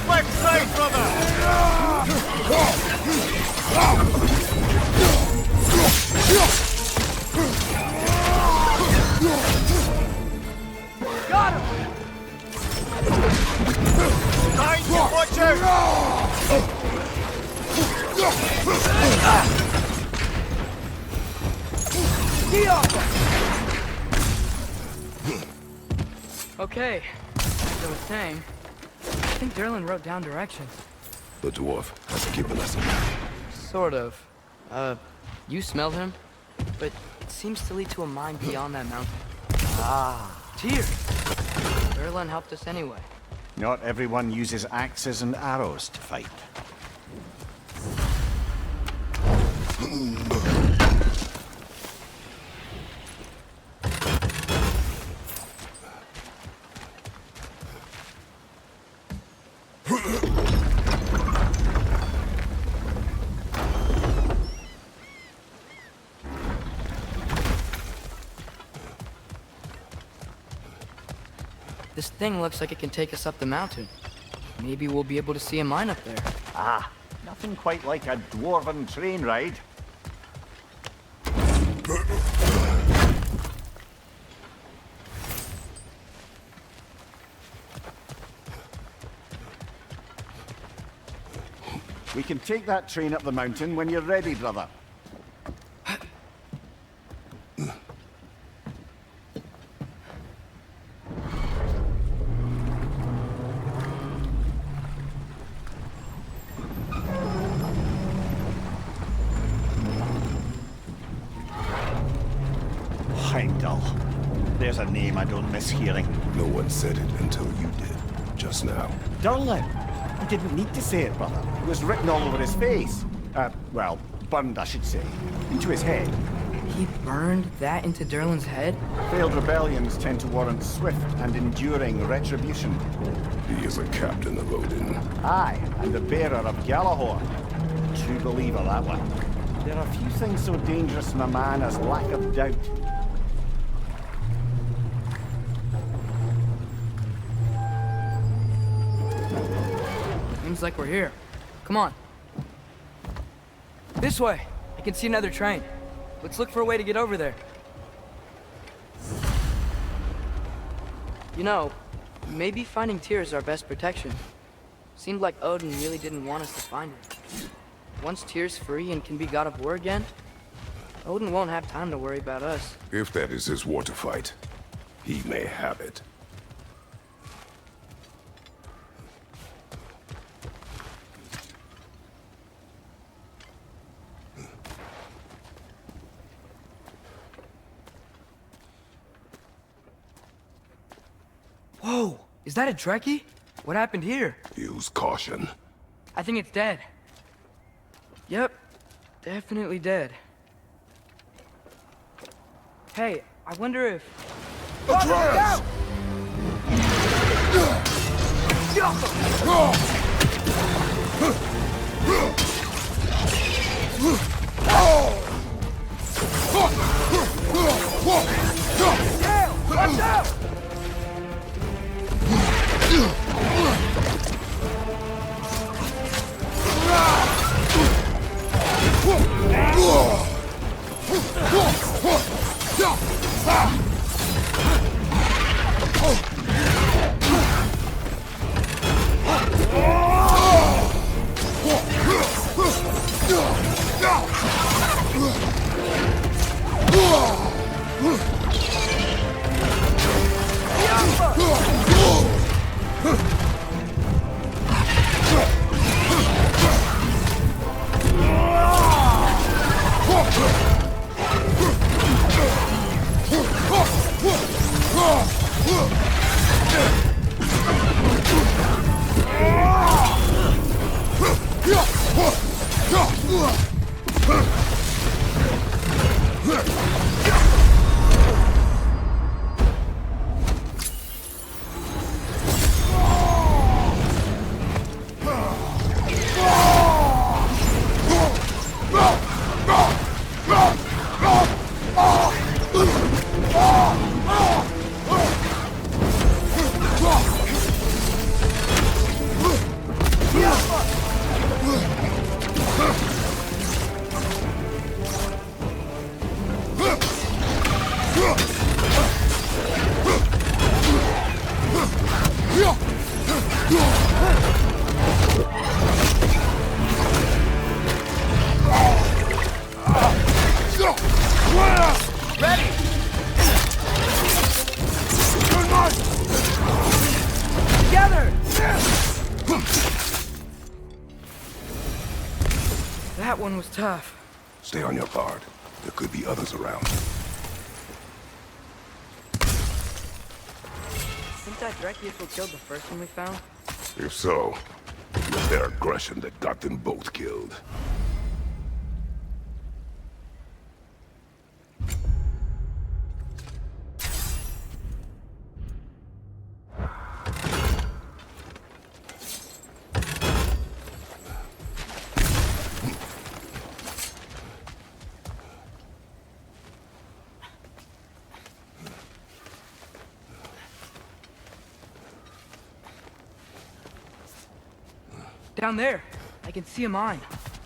Left side, brother! Got him! Behind you, watch out! Okay, as I was saying, I think Derlin wrote down directions. The dwarf has given us a map. Sort of. You smelled him, but it seems to lead to a mine beyond that mountain. Tyr! Derlin helped us anyway. Not everyone uses axes and arrows to fight. This thing looks like it can take us up the mountain. Maybe we'll be able to see a mine up there. Ah, nothing quite like a dwarven train ride. We can take that train up the mountain when you're ready, brother. Heimdall. There's a name I don't miss hearing. No one said it until you did, just now. Durlin. He didn't need to say it, brother. It was written all over his face. Well, burned, I should say. Into his head. He burned that into Durlin's head? Failed rebellions tend to warrant swift and enduring retribution. He is a captain of Odin. Aye, and the bearer of Galahorn. True believer, that one. There are few things so dangerous in a man as lack of doubt. Seems like we're here. Come on. This way! I can see another train. Let's look for a way to get over there. You know, maybe finding Tyr is our best protection. Seemed like Odin really didn't want us to find him. Once Tyr's free and can be God of War again, Odin won't have time to worry about us. If that is his war to fight, he may have it. Whoa! Is that a Trekkie? What happened here? Use caution. I think it's dead. Yep, definitely dead. Hey, I wonder if... Atreus! Watch out! That one was tough. Stay on your guard. There could be others around. Think that Drekkius who killed the first one we found? If so, it was their aggression that got them both killed. Down there. I can see a mine.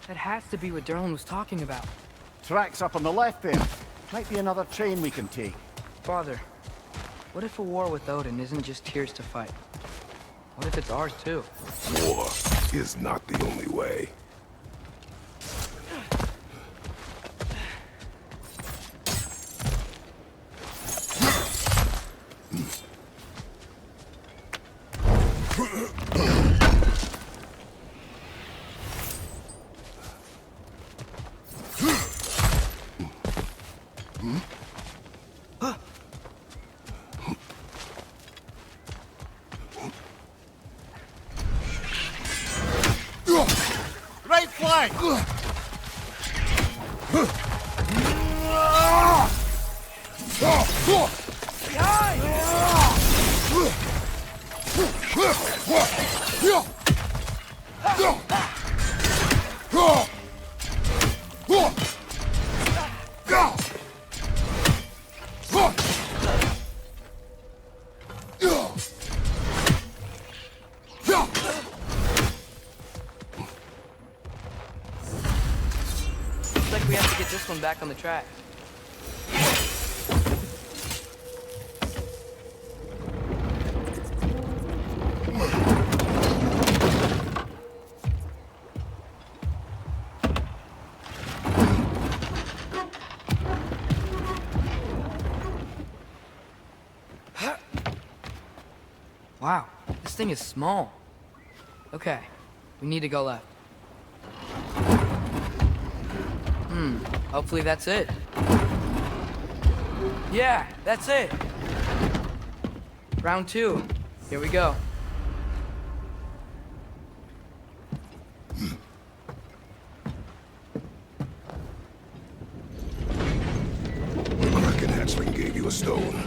That has to be what Derlin was talking about. Tracks up on the left there. Might be another train we can take. Father, what if a war with Odin isn't just Tyr's to fight? What if it's ours too? War is not the only way. Right flank! Looks like we have to get this one back on the track. Wow, this thing is small. Okay, we need to go left. Hopefully that's it. Yeah, that's it. Round 2. Here we go. The Kraken hatchling gave you a stone.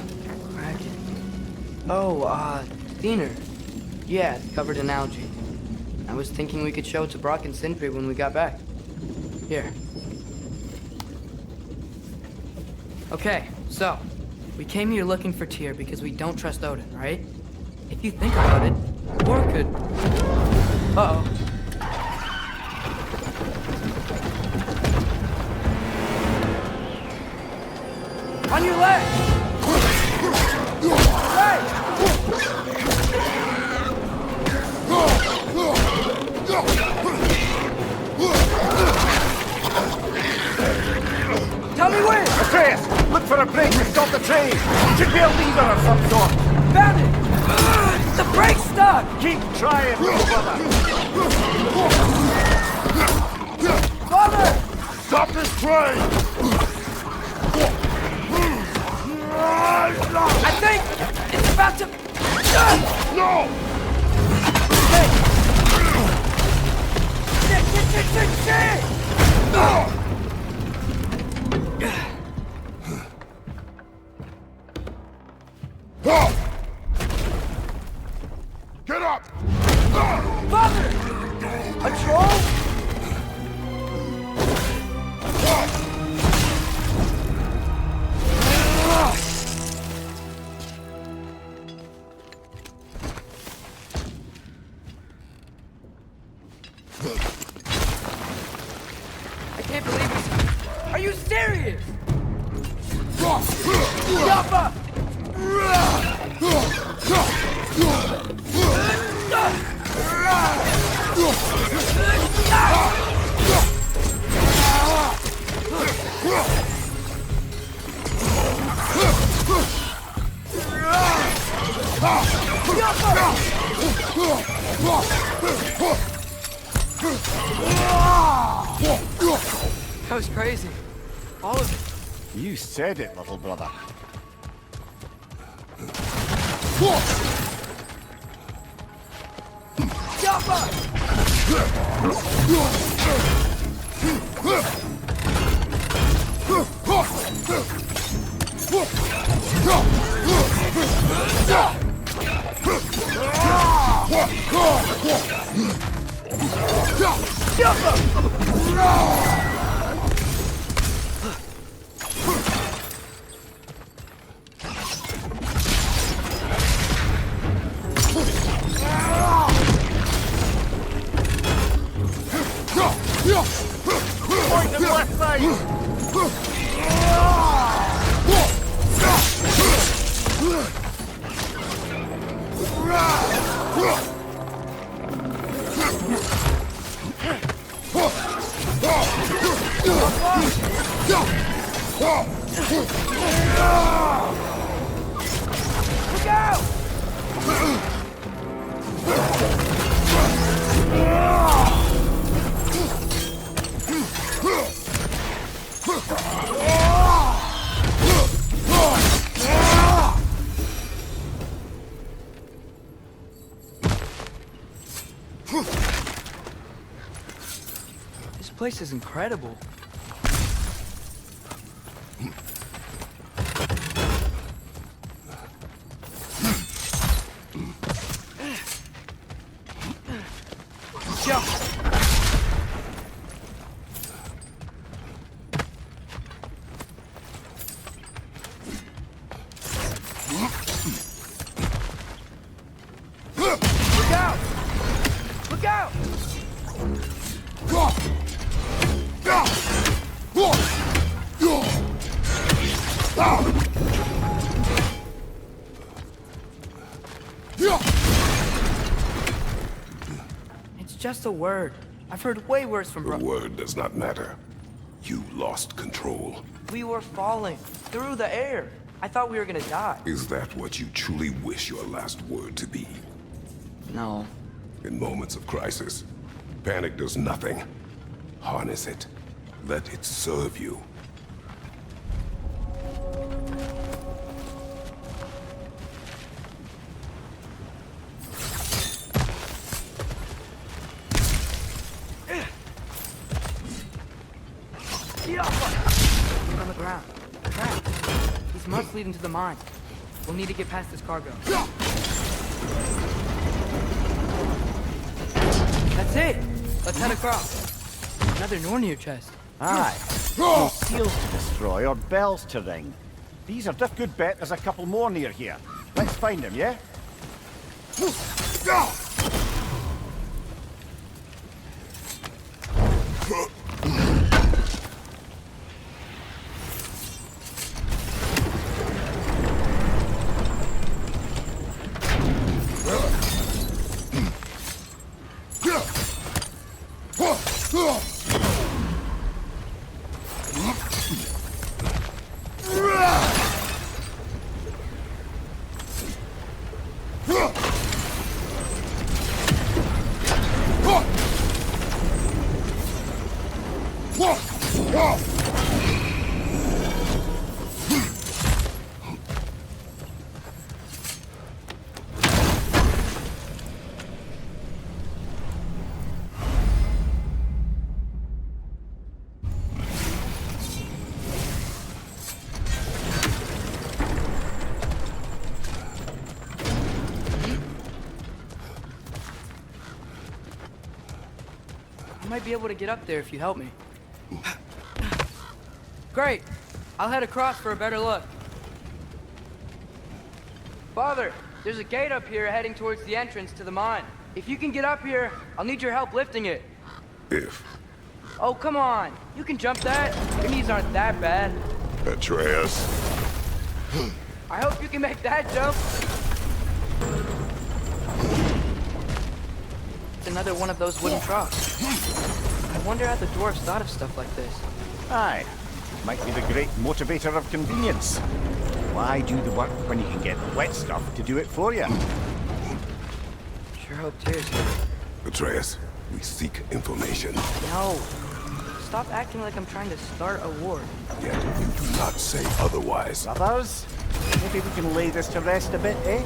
Kraken. Oh, Diener. Yeah, it's covered in algae. I was thinking we could show it to Brock and Sindri when we got back. Here. Okay, so, we came here looking for Tyr because we don't trust Odin, right? If you think about it, war could... Uh-oh. On your left! Right! Tell me when! Atreus! Look for a break to stop the train! Should be a leader of some sort! Found it! The brake's stuck! Keep trying, little brother! Father! Stop this train! I think it's about to... No! Hey! Shit! Get up! Father! A troll? I can't believe this. Are you serious? Yappa! That was crazy. All of it. You said it, little brother. Look out! This place is incredible. Jump! Look out! Look out! It's just a word. I've heard way worse from The word does not matter. You lost control. We were falling through the air. I thought we were gonna die. Is that what you truly wish your last word to be? No. In moments of crisis, panic does nothing. Harness it. Let it serve you. He's on the ground. Trapped. These must lead into the mine. We'll need to get past this cargo. That's it! Let's head across. Another Nornir chest. Aye. No seals to destroy or bells to ring. These are just good bet there's a couple more near here. Let's find them, yeah? I might be able to get up there if you help me. Great! I'll head across for a better look. Father, there's a gate up here heading towards the entrance to the mine. If you can get up here, I'll need your help lifting it. If Oh, come on. You can jump that. Your knees aren't that bad. Atreus. I hope you can make that jump. It's another one of those wooden troughs. I wonder how the dwarves thought of stuff like this. Aye. Might be the great motivator of convenience. Why do the work when you can get the wet stuff to do it for you? Sure hope Tyr's here. Atreus, we seek information. No. Stop acting like I'm trying to start a war. Yet you do not say otherwise. Brothers, maybe we can lay this to rest a bit, eh?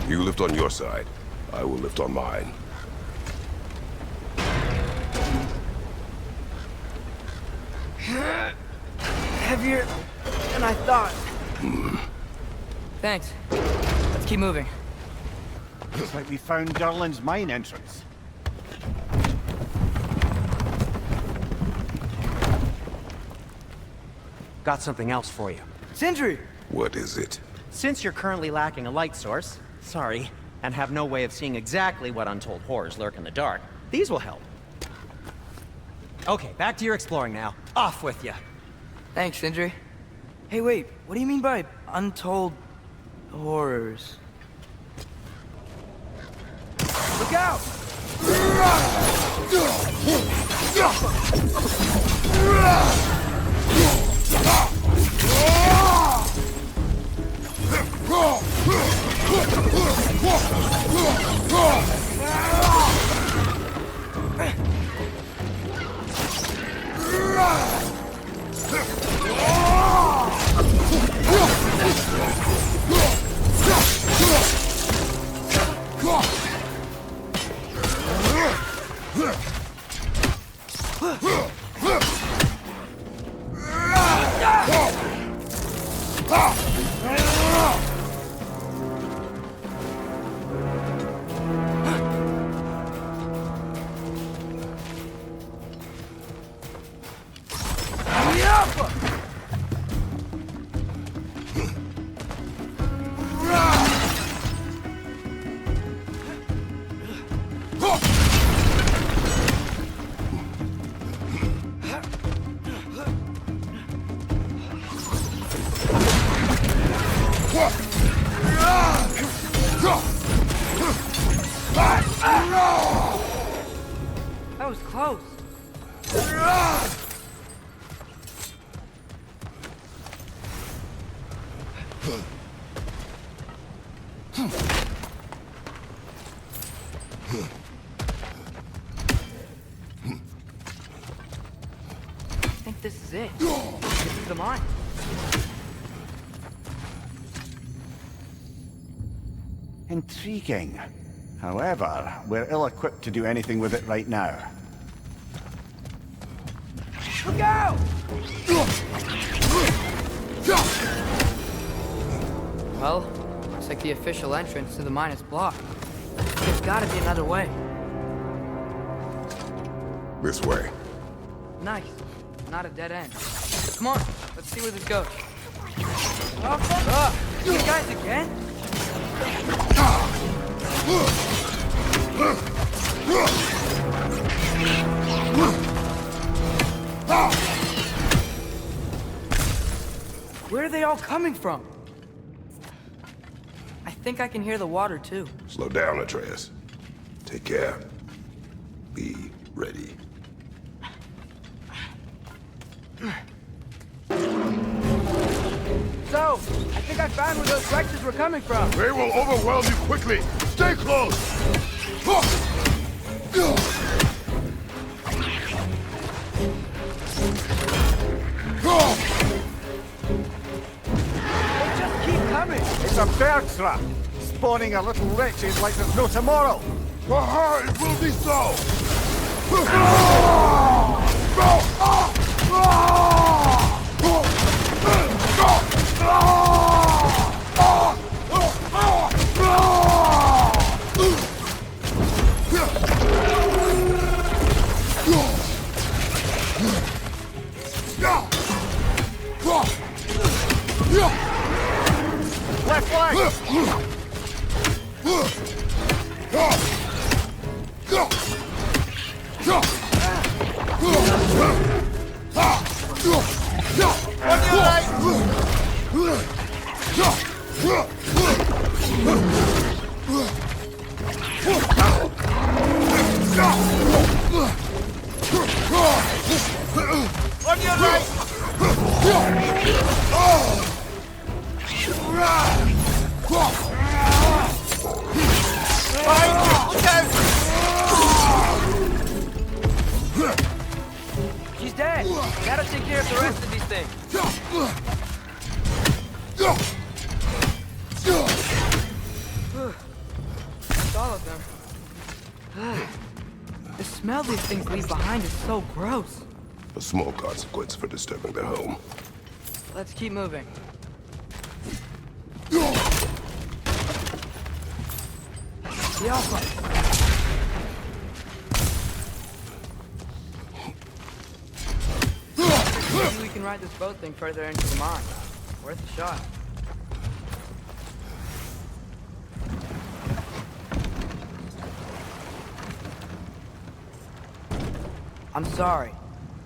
You lift on your side. I will lift on mine. Heavier than I thought. Thanks. Let's keep moving. Looks like we found Durlin's mine entrance. Got something else for you. Sindri! What is it? Since you're currently lacking a light source, sorry, and have no way of seeing exactly what untold horrors lurk in the dark, these will help. Okay, back to your exploring now. Off with you. Thanks, Sindri. Hey, wait. What do you mean by untold horrors? Look out! That was close. I think this is it. This is the mine. Intriguing. However, we're ill-equipped to do anything with it right now. Look out! Well, looks like the official entrance to the mine is blocked. There's gotta be another way. This way. Nice. Not a dead end. Come on, let's see where this goes. You guys again? Where are they all coming from? I think I can hear the water too. Slow down, Atreus. Take care. Be ready. So, I think I found where those wretches were coming from. They will overwhelm you quickly. Stay close. They just keep coming. It's a bear trap, spawning a little wretches like there's no tomorrow. Aha, it will be so. Left flank! On your right! On your right! She's dead. Gotta take care of the rest of these things. That's all of them. The smell these things leave behind is so gross. A small consequence for disturbing their home. Let's keep moving. The Alpha. Maybe we can ride this boat thing further into the mine. Worth a shot. I'm sorry.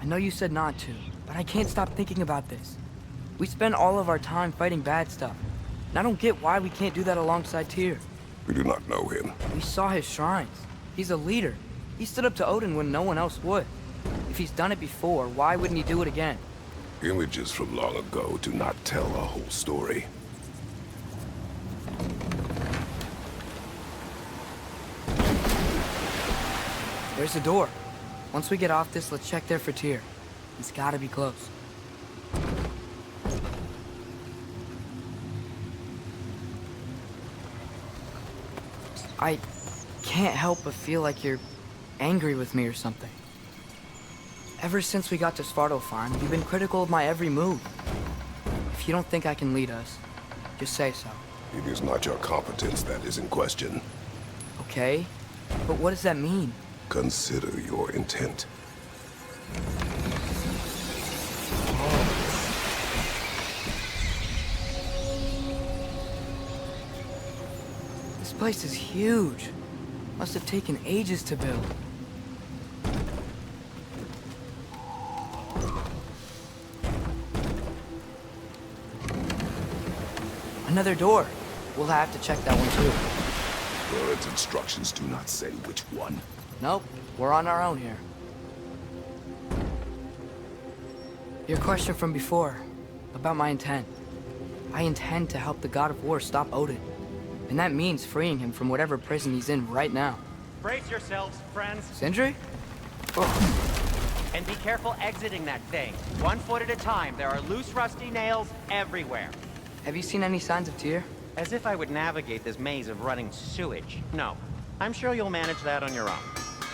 I know you said not to, but I can't stop thinking about this. We spend all of our time fighting bad stuff, and I don't get why we can't do that alongside Tyr. We do not know him. We saw his shrines. He's a leader. He stood up to Odin when no one else would. If he's done it before, why wouldn't he do it again? Images from long ago do not tell a whole story. There's a door. Once we get off this, let's check there for Tyr. He's gotta be close. I can't help but feel like you're angry with me or something. Ever since we got to Svartalfheim, you've been critical of my every move. If you don't think I can lead us, just say so. It is not your competence that is in question. Okay? But what does that mean? Consider your intent. This place is huge. Must have taken ages to build. Another door. We'll have to check that one too. Birds' instructions do not say which one. Nope, we're on our own here. Your question from before, about my intent. I intend to help the God of War stop Odin. And that means freeing him from whatever prison he's in right now. Brace yourselves, friends, Sindri? and be careful exiting that thing. 1 foot at a time. There are loose, rusty nails everywhere. Have you seen any signs of Tyr? As if I would navigate this maze of running sewage. No. I'm sure you'll manage that on your own.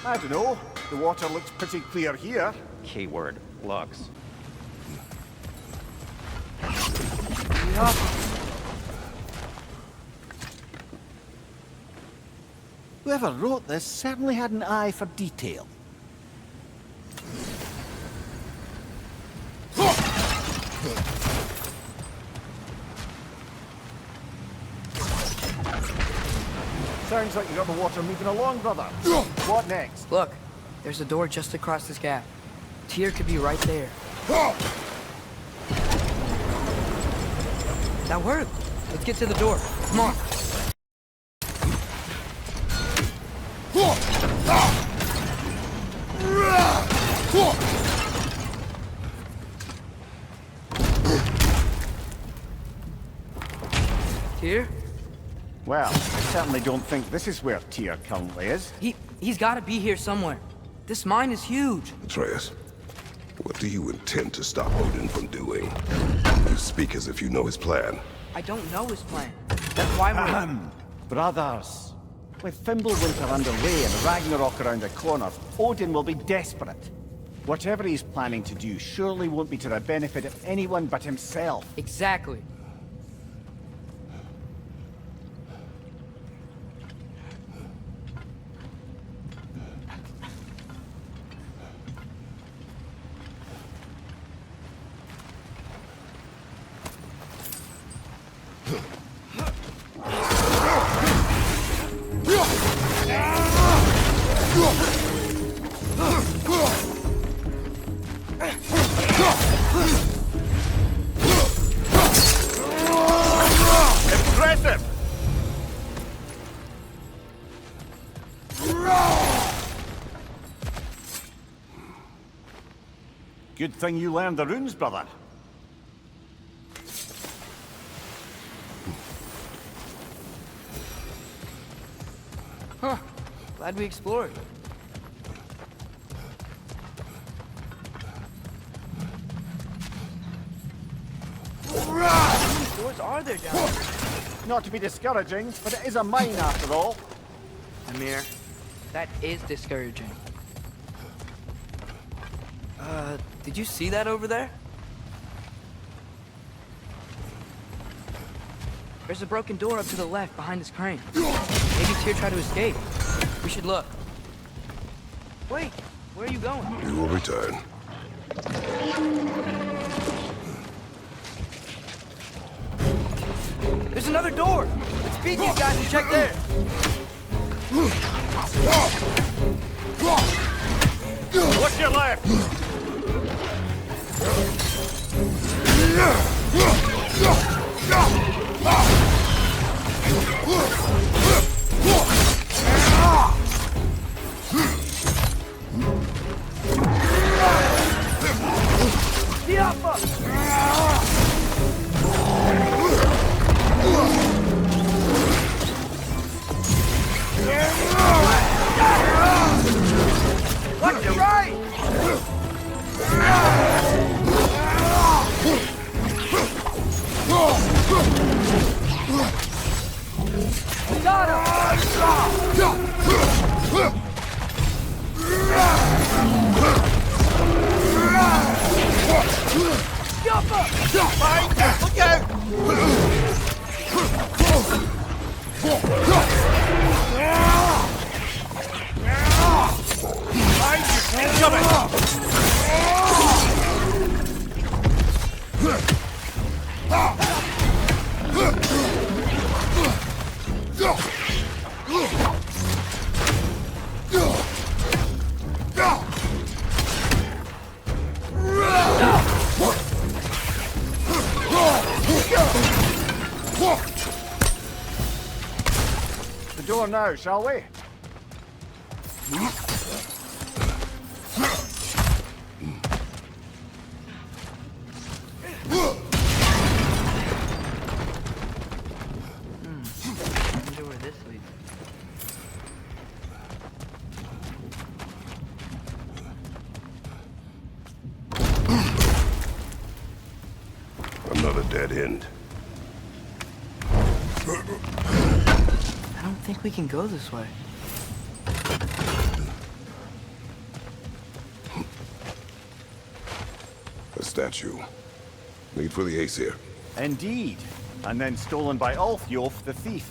I don't know. The water looks pretty clear here. Keyword, looks. Whoever wrote this certainly had an eye for detail. Sounds like you got the water moving along, brother. What next? Look, there's a door just across this gap. Tyr could be right there. That worked. Let's get to the door. Come on. Tyr? Well, I certainly don't think this is where Tyr currently is. He's gotta be here somewhere. This mine is huge. Atreus, what do you intend to stop Odin from doing? You speak as if you know his plan. I don't know his plan. That's why we're... Brothers, with Fimbulwinter underway and Ragnarok around the corner, Odin will be desperate. Whatever he's planning to do surely won't be to the benefit of anyone but himself. Exactly. Impressive! Good thing you learned the runes, brother. Huh. Glad we explored. How many doors are there down there? Not to be discouraging, but it is a mine after all. Amir, that is discouraging. Did you see that over there? There's a broken door up to the left behind this crane. Maybe Tyr tried to escape. We should look. Wait, where are you going? We will return. There's another door! Let's beat these guys and check there! What's your left? Got him! Look out! The door now, shall we? I wonder where this leads. Another dead end. I don't think we can go this way. A statue. Made for the Aesir. Indeed. And then stolen by Ulfjolf the thief.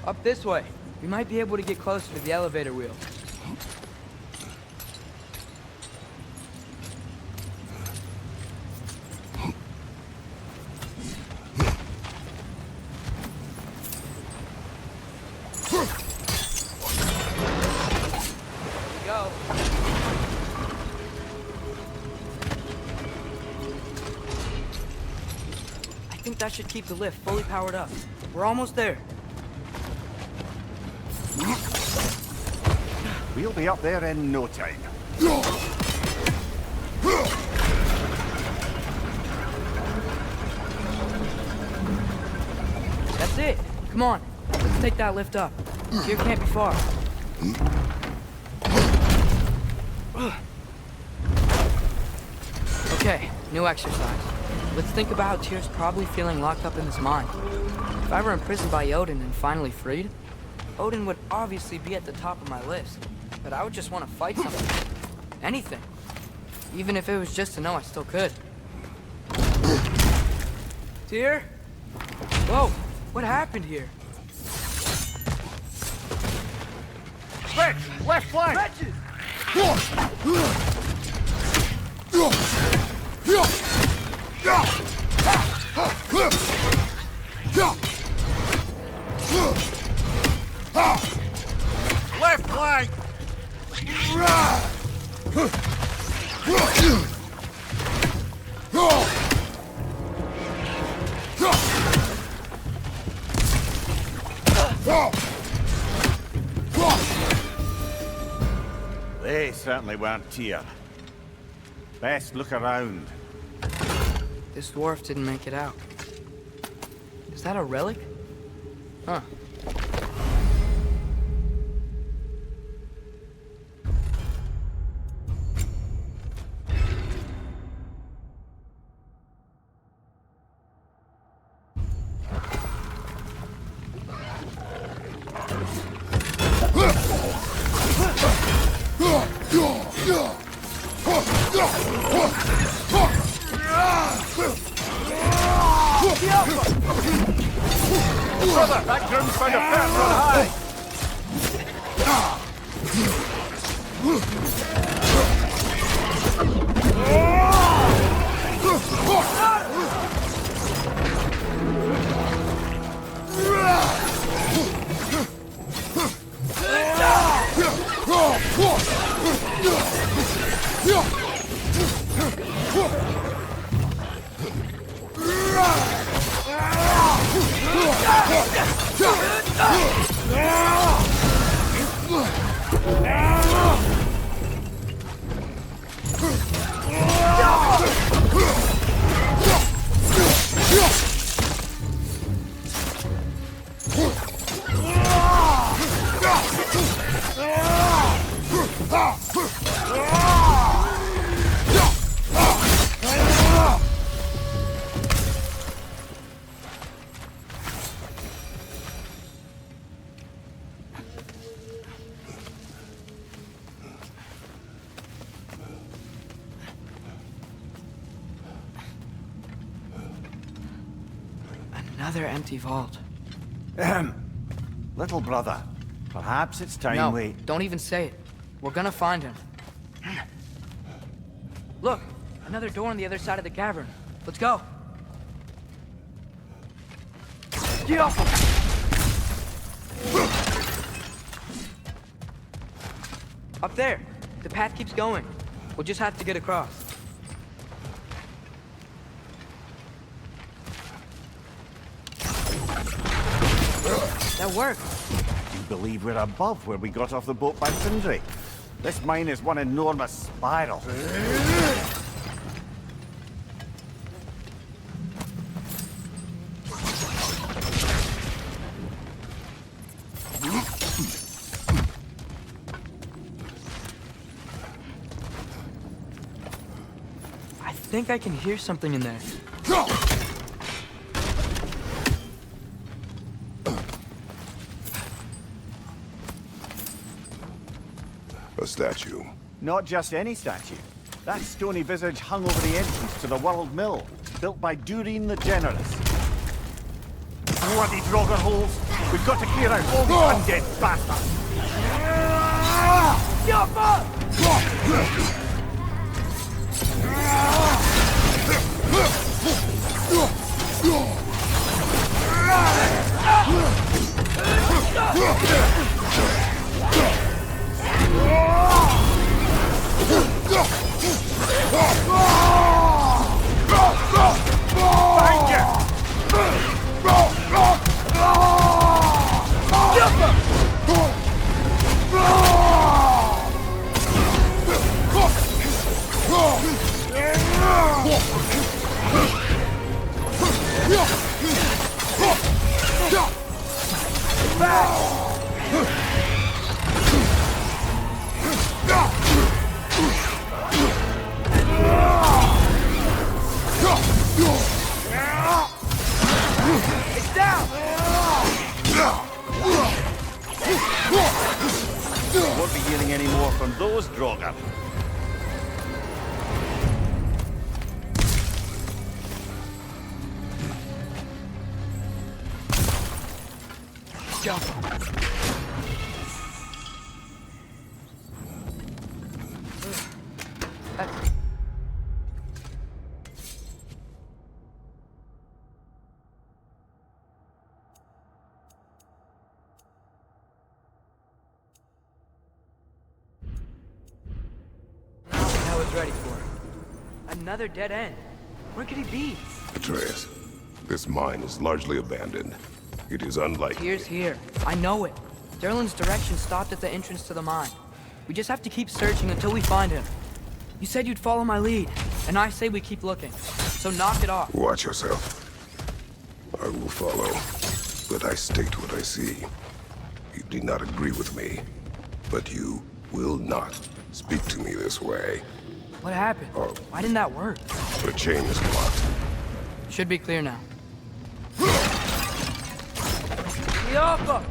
Up this way. We might be able to get closer to the elevator wheel. Go. I think that should keep the lift fully powered up. We're almost there. We'll be up there in no time. That's it. Come on. Let's take that lift up. Here can't be far. Okay, new exercise. Let's think about how Tyr's probably feeling locked up in his mind. If I were imprisoned by Odin and finally freed, Odin would obviously be at the top of my list. But I would just want to fight something. Anything. Even if it was just to know I still could. Tyr? Whoa, what happened here? Quick! Left flank! Wretches! Left flank! They certainly weren't Tyr. Best look around. This dwarf didn't make it out. Is that a relic? Huh. Brother, that groom's found a perch on high! Another empty vault. Little brother, perhaps it's time No, we... don't even say it. We're gonna find him. Look, another door on the other side of the cavern. Let's go. Get off him! Up there. The path keeps going. We'll just have to get across. That worked. Do you believe we're above where we got off the boat by Sindri? This mine is one enormous spiral. I think I can hear something in there. A statue. Not just any statue. That stony visage hung over the entrance to the World Mill, built by Durin the Generous. Bloody Draugr holes! We've got to clear out all these undead bastards! Thank you! It's down! Won't be hearing any more from those Draugr. Go. I was ready for it. Another dead end. Where could he be? Atreus, this mine is largely abandoned. It is unlikely. Here's here. I know it. Derlin's direction stopped at the entrance to the mine. We just have to keep searching until we find him. You said you'd follow my lead, and I say we keep looking. So knock it off. Watch yourself. I will follow, but I state what I see. You do not agree with me, but you will not speak to me this way. What happened? Why didn't that work? The chain is blocked. Should be clear now. Yoppa!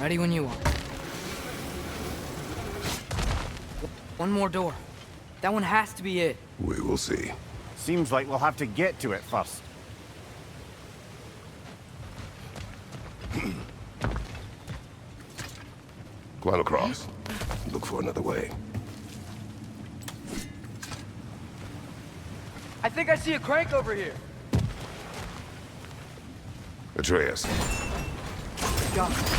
Ready when you are. One more door. That one has to be it. We will see. Seems like we'll have to get to it first. Climb across. Look for another way. I think I see a crank over here. Atreus, Got it.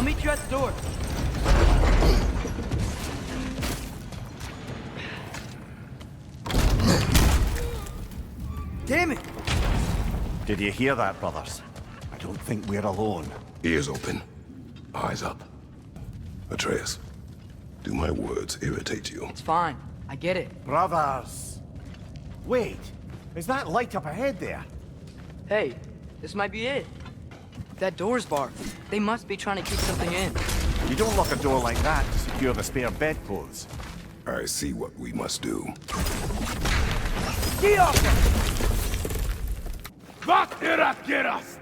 meet you at the door. Damn it! Did you hear that, brothers? I don't think we're alone. Ears open, eyes up. Atreus, do my words irritate you? It's fine. I get it. Brothers! Wait, is that light up ahead there? Hey, this might be it. That door's barred. They must be trying to keep something in. You don't lock a door like that to secure the spare bedclothes. I see what we must do. Get off! Wat er gerast?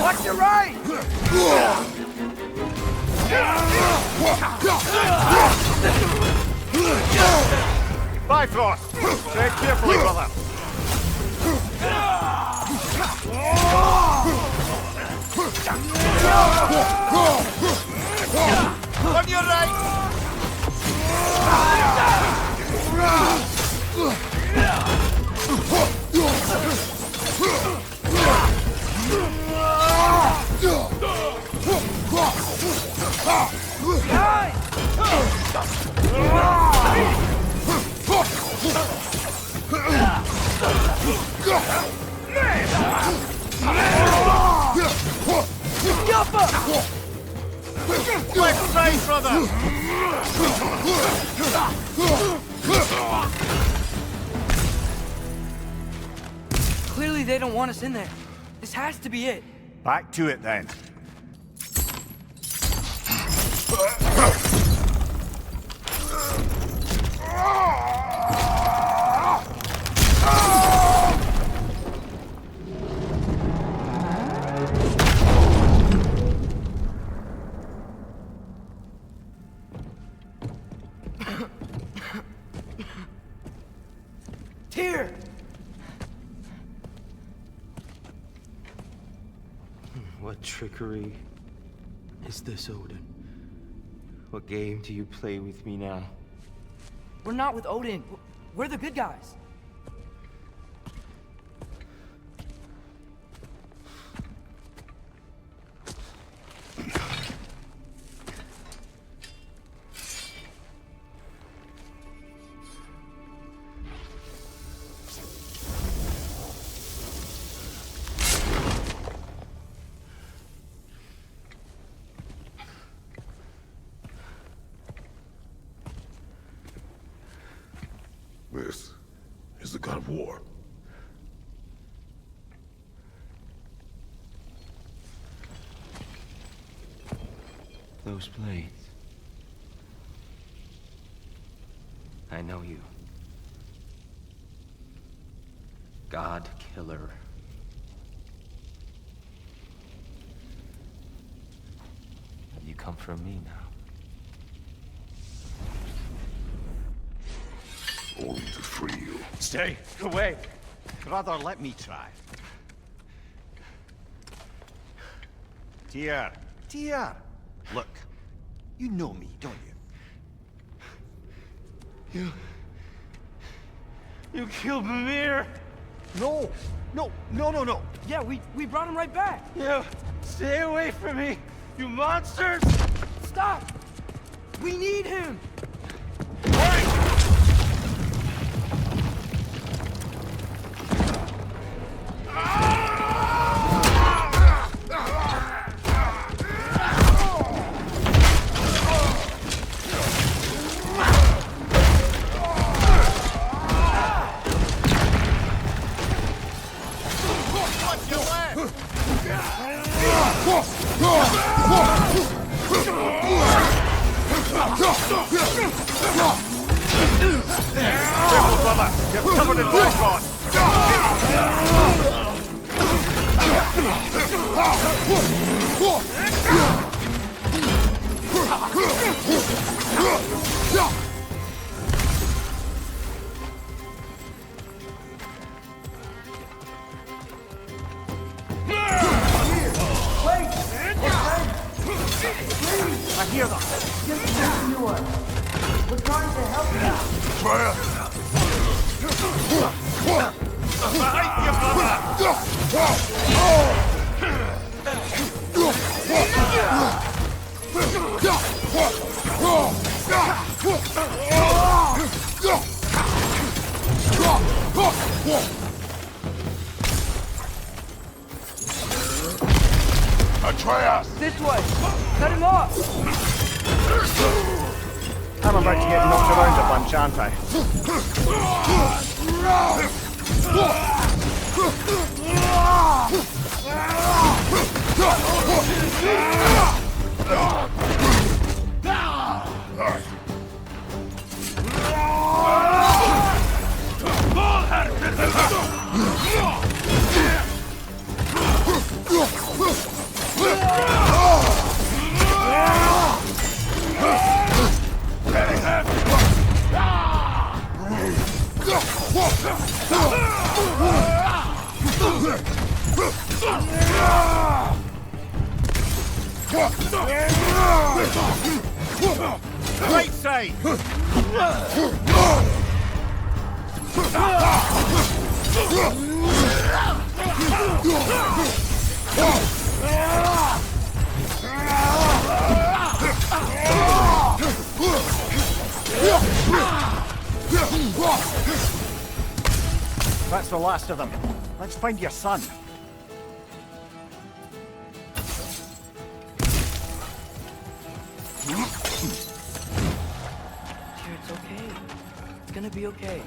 Watch your right! Bifrost! Tread carefully, brother! On your right! Left side, brother! Clearly they don't want us in there. This has to be it. Back to it then. Tyr! What trickery is this, Odin? What game do you play with me now? We're not with Odin. We're the good guys. This is the God of War. Those blades. I know you. God Killer. You come from me now. Only to free you. Stay away! Brother, let me try. Tyr! Tyr! Look, you know me, don't you? You killed Mimir! No! No! No! Yeah, we brought him right back. You stay away from me, you monsters! Stop! We need him! Careful, brother! You're covered in Bifrost! I hear them. We're trying to help you. Atreus! This way! Cut him off! I'm about to get knocked around a bunch, aren't I? Right side! That's the last of them. Let's find your son. Dear, it's okay. It's gonna be okay.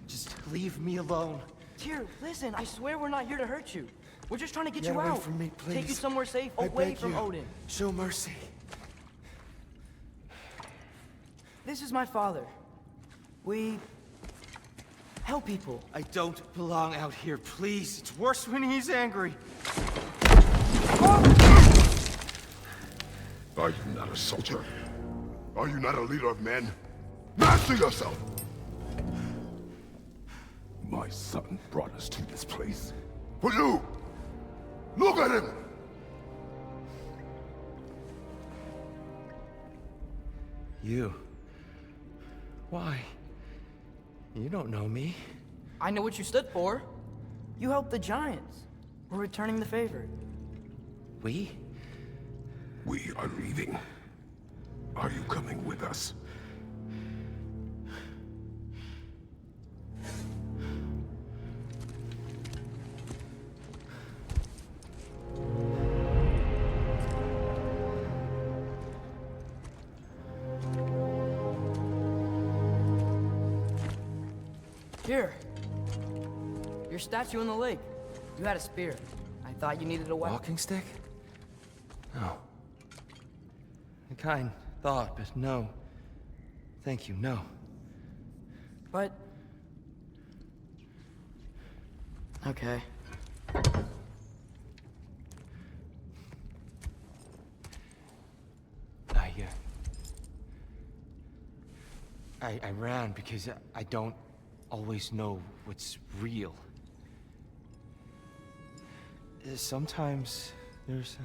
Just leave me alone. Tyr, listen, I swear we're not here to hurt you. We're just trying to get Get you away out. from me, Take you please. somewhere safe, I away beg from you. Odin. Show mercy. This is my father. We help people. I don't belong out here, please. It's worse when he's angry. Are you not a soldier? Are you not a leader of men? Master yourself! My son brought us to this place. For you! Look at him! You. Why? You don't know me. I know what you stood for. You helped the giants. We're returning the favor. We? We are leaving. Are you coming with us? Here. Your statue in the lake. You had a spear. I thought you needed a weapon. Walking stick? No. A kind thought, but no. Thank you, no. But... okay. I ran because I don't always know what's real. Sometimes there's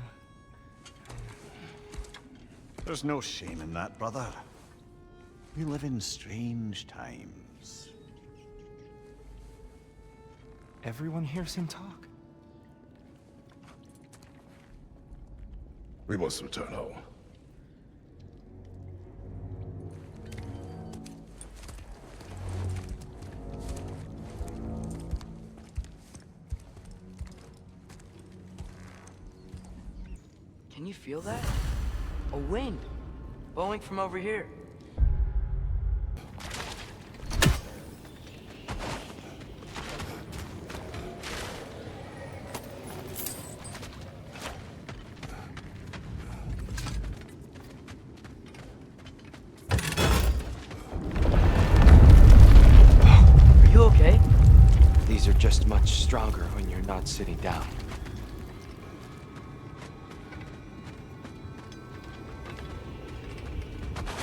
There's no shame in that, brother. We live in strange times. Everyone hears him talk. We must return home. Can you feel that? A wind blowing from over here. Are you okay? bodies are just much stronger when you're not sitting down.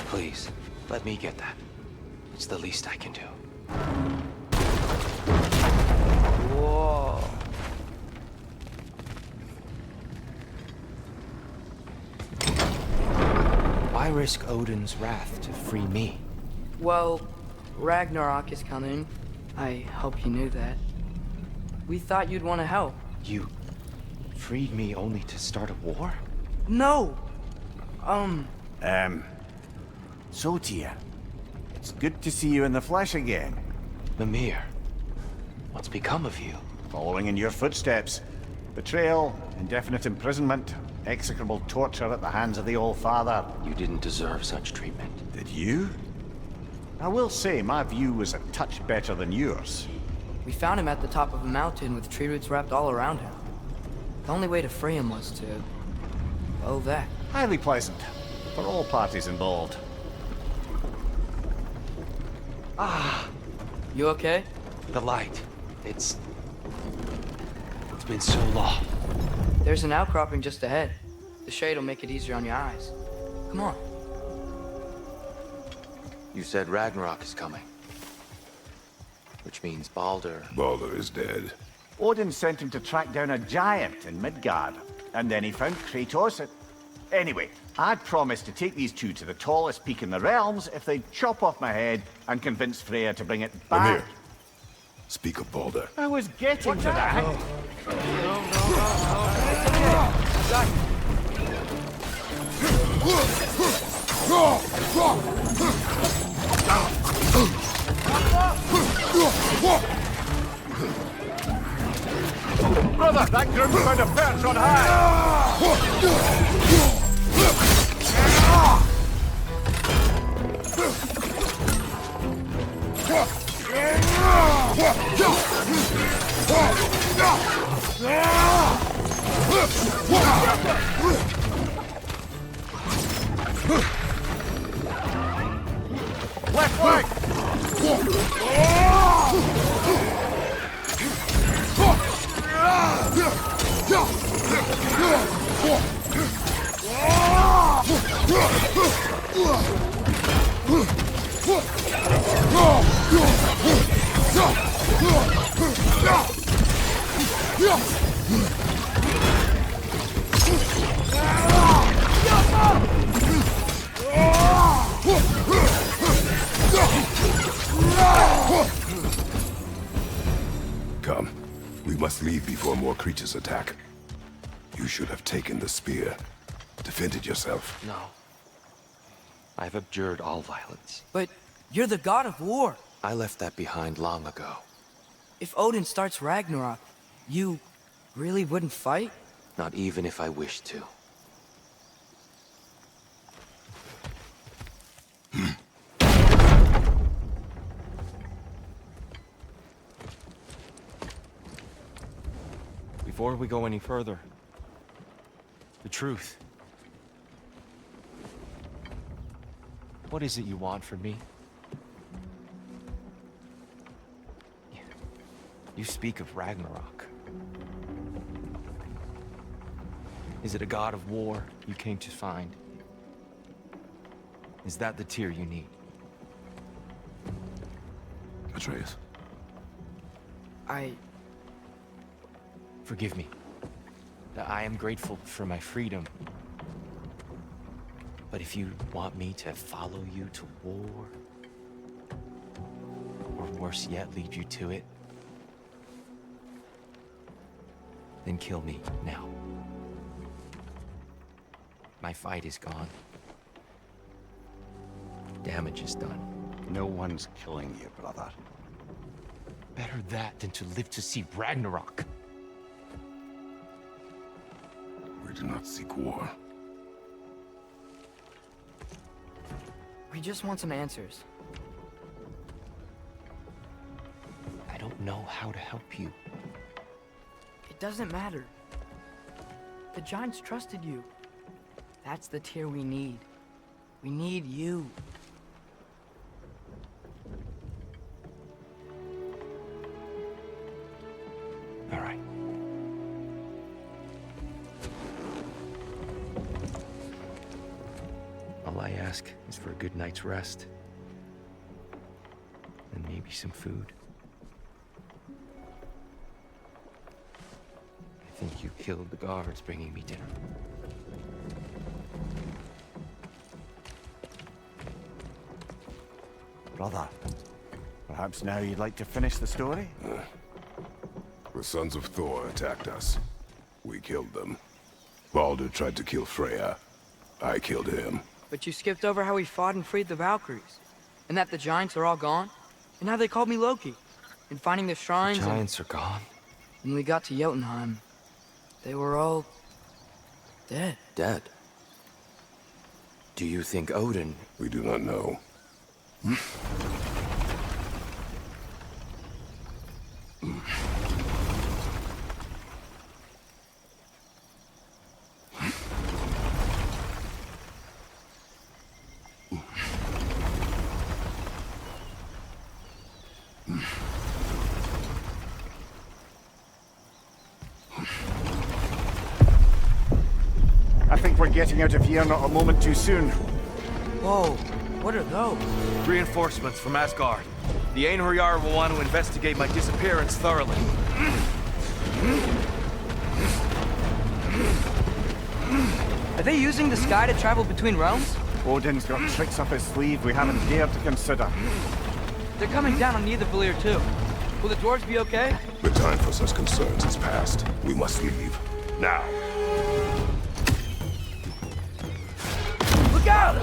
Please, let me get that. It's the least I can do. Whoa. Why risk Odin's wrath to free me? Well, Ragnarok is coming. I hope you knew that. We thought you'd want to help. You freed me only to start a war? No! So, Tia, it's good to see you in the flesh again. Mimir, what's become of you? Following in your footsteps. Betrayal, indefinite imprisonment, execrable torture at the hands of the Old Father. You didn't deserve such treatment. Did you? I will say, my view was a touch better than yours. We found him at the top of a mountain with tree roots wrapped all around him. The only way to free him was to... well, that. Highly pleasant, for all parties involved. You okay? The light. It's been so long. There's an outcropping just ahead. The shade will make it easier on your eyes. Come on. You said Ragnarok is coming. Which means Baldur... Baldur is dead. Odin sent him to track down a giant in Midgard, and then he found Kratos and... Anyway, I'd promised to take these two to the tallest peak in the realms if they'd chop off my head and convince Freya to bring it back. Mimir, speak of Baldur. I was getting to that. Brother, that groom's found a perch on high! Left flank! Come. We must leave before more creatures attack. You should have taken the spear. Defended yourself. No. I've abjured all violence. But you're the god of war. I left that behind long ago. If Odin starts Ragnarok, you really wouldn't fight? Not even if I wished to. Before we go any further, the truth. What is it you want from me? You speak of Ragnarok. Is it a god of war you came to find? Is that the tear you need? Atreus. Forgive me. I am grateful for my freedom. But if you want me to follow you to war, or worse yet, lead you to it, then kill me now. My fight is gone. Damage is done. No one's killing you, brother. Better that than to live to see Ragnarok. We do not seek war. We just want some answers. I don't know how to help you. It doesn't matter. The Giants trusted you. That's the Tyr we need. We need you. All right. All I ask is for a good night's rest. And maybe some food. I think you killed the guards bringing me dinner. Brother, perhaps now you'd like to finish the story? The sons of Thor attacked us. We killed them. Baldur tried to kill Freya. I killed him. But you skipped over how we fought and freed the Valkyries. And that the giants are all gone. And how they called me Loki. And finding the shrines The giants are gone? When we got to Jotunheim, they were all... dead. Dead? Do you think Odin... We do not know. I think we're getting out of here not a moment too soon. Whoa, what are those? Reinforcements from Asgard. The Einherjar will want to investigate my disappearance thoroughly. Are they using the sky to travel between realms? Odin's got tricks up his sleeve we haven't dared to consider. They're coming down on Nidavellir too. Will the dwarves be okay? The time for such concerns is past. We must leave. Now. Look out!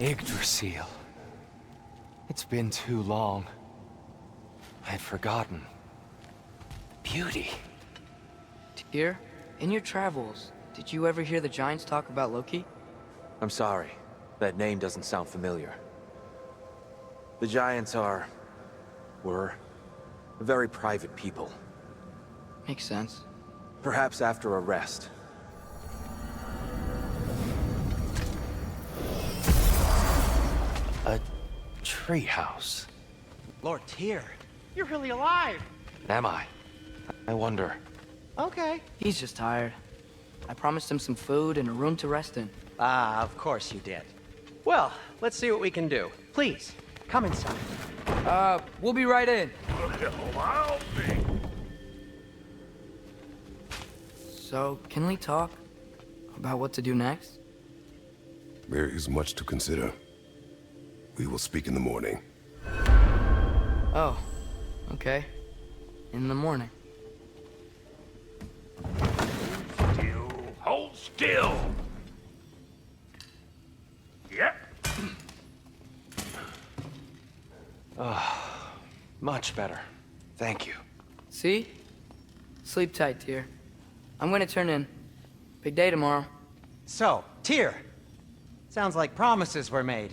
Yggdrasil. It's been too long. I had forgotten. Beauty. Tyr, in your travels, did you ever hear the giants talk about Loki? I'm sorry. That name doesn't sound familiar. The giants were very private people. Makes sense. Perhaps after a rest. A treehouse. Lord Tyr, you're really alive. Am I? I wonder. Okay. He's just tired. I promised him some food and a room to rest in. Ah, of course you did. Well, let's see what we can do. Please, come inside. We'll be right in. I'll be. So, can we talk about what to do next? There is much to consider. We will speak in the morning. Oh, okay. In the morning. Hold still. Yep. Much better. Thank you. See? Sleep tight, Tyr. I'm gonna turn in. Big day tomorrow. So, Tyr. Sounds like promises were made.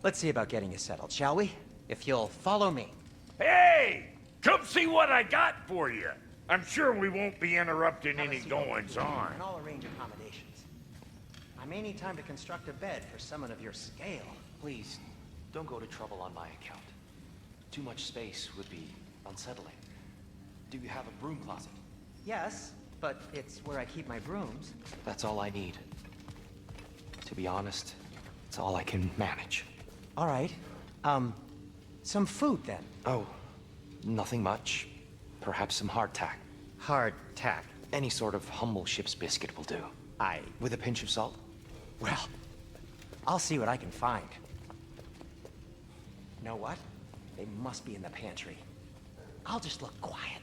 Let's see about getting you settled, shall we? If you'll follow me. Hey! Come see what I got for you. I'm sure we won't be interrupting any goings-on. And I'll arrange accommodations. I may need time to construct a bed for someone of your scale. Please, don't go to trouble on my account. Too much space would be unsettling. Do you have a broom closet? Yes, but it's where I keep my brooms. That's all I need. To be honest, it's all I can manage. All right. Some food then. Oh, nothing much. Perhaps some hardtack. Hardtack. Any sort of humble ship's biscuit will do. Aye. With a pinch of salt? Well, I'll see what I can find. Know what? They must be in the pantry. I'll just look quiet.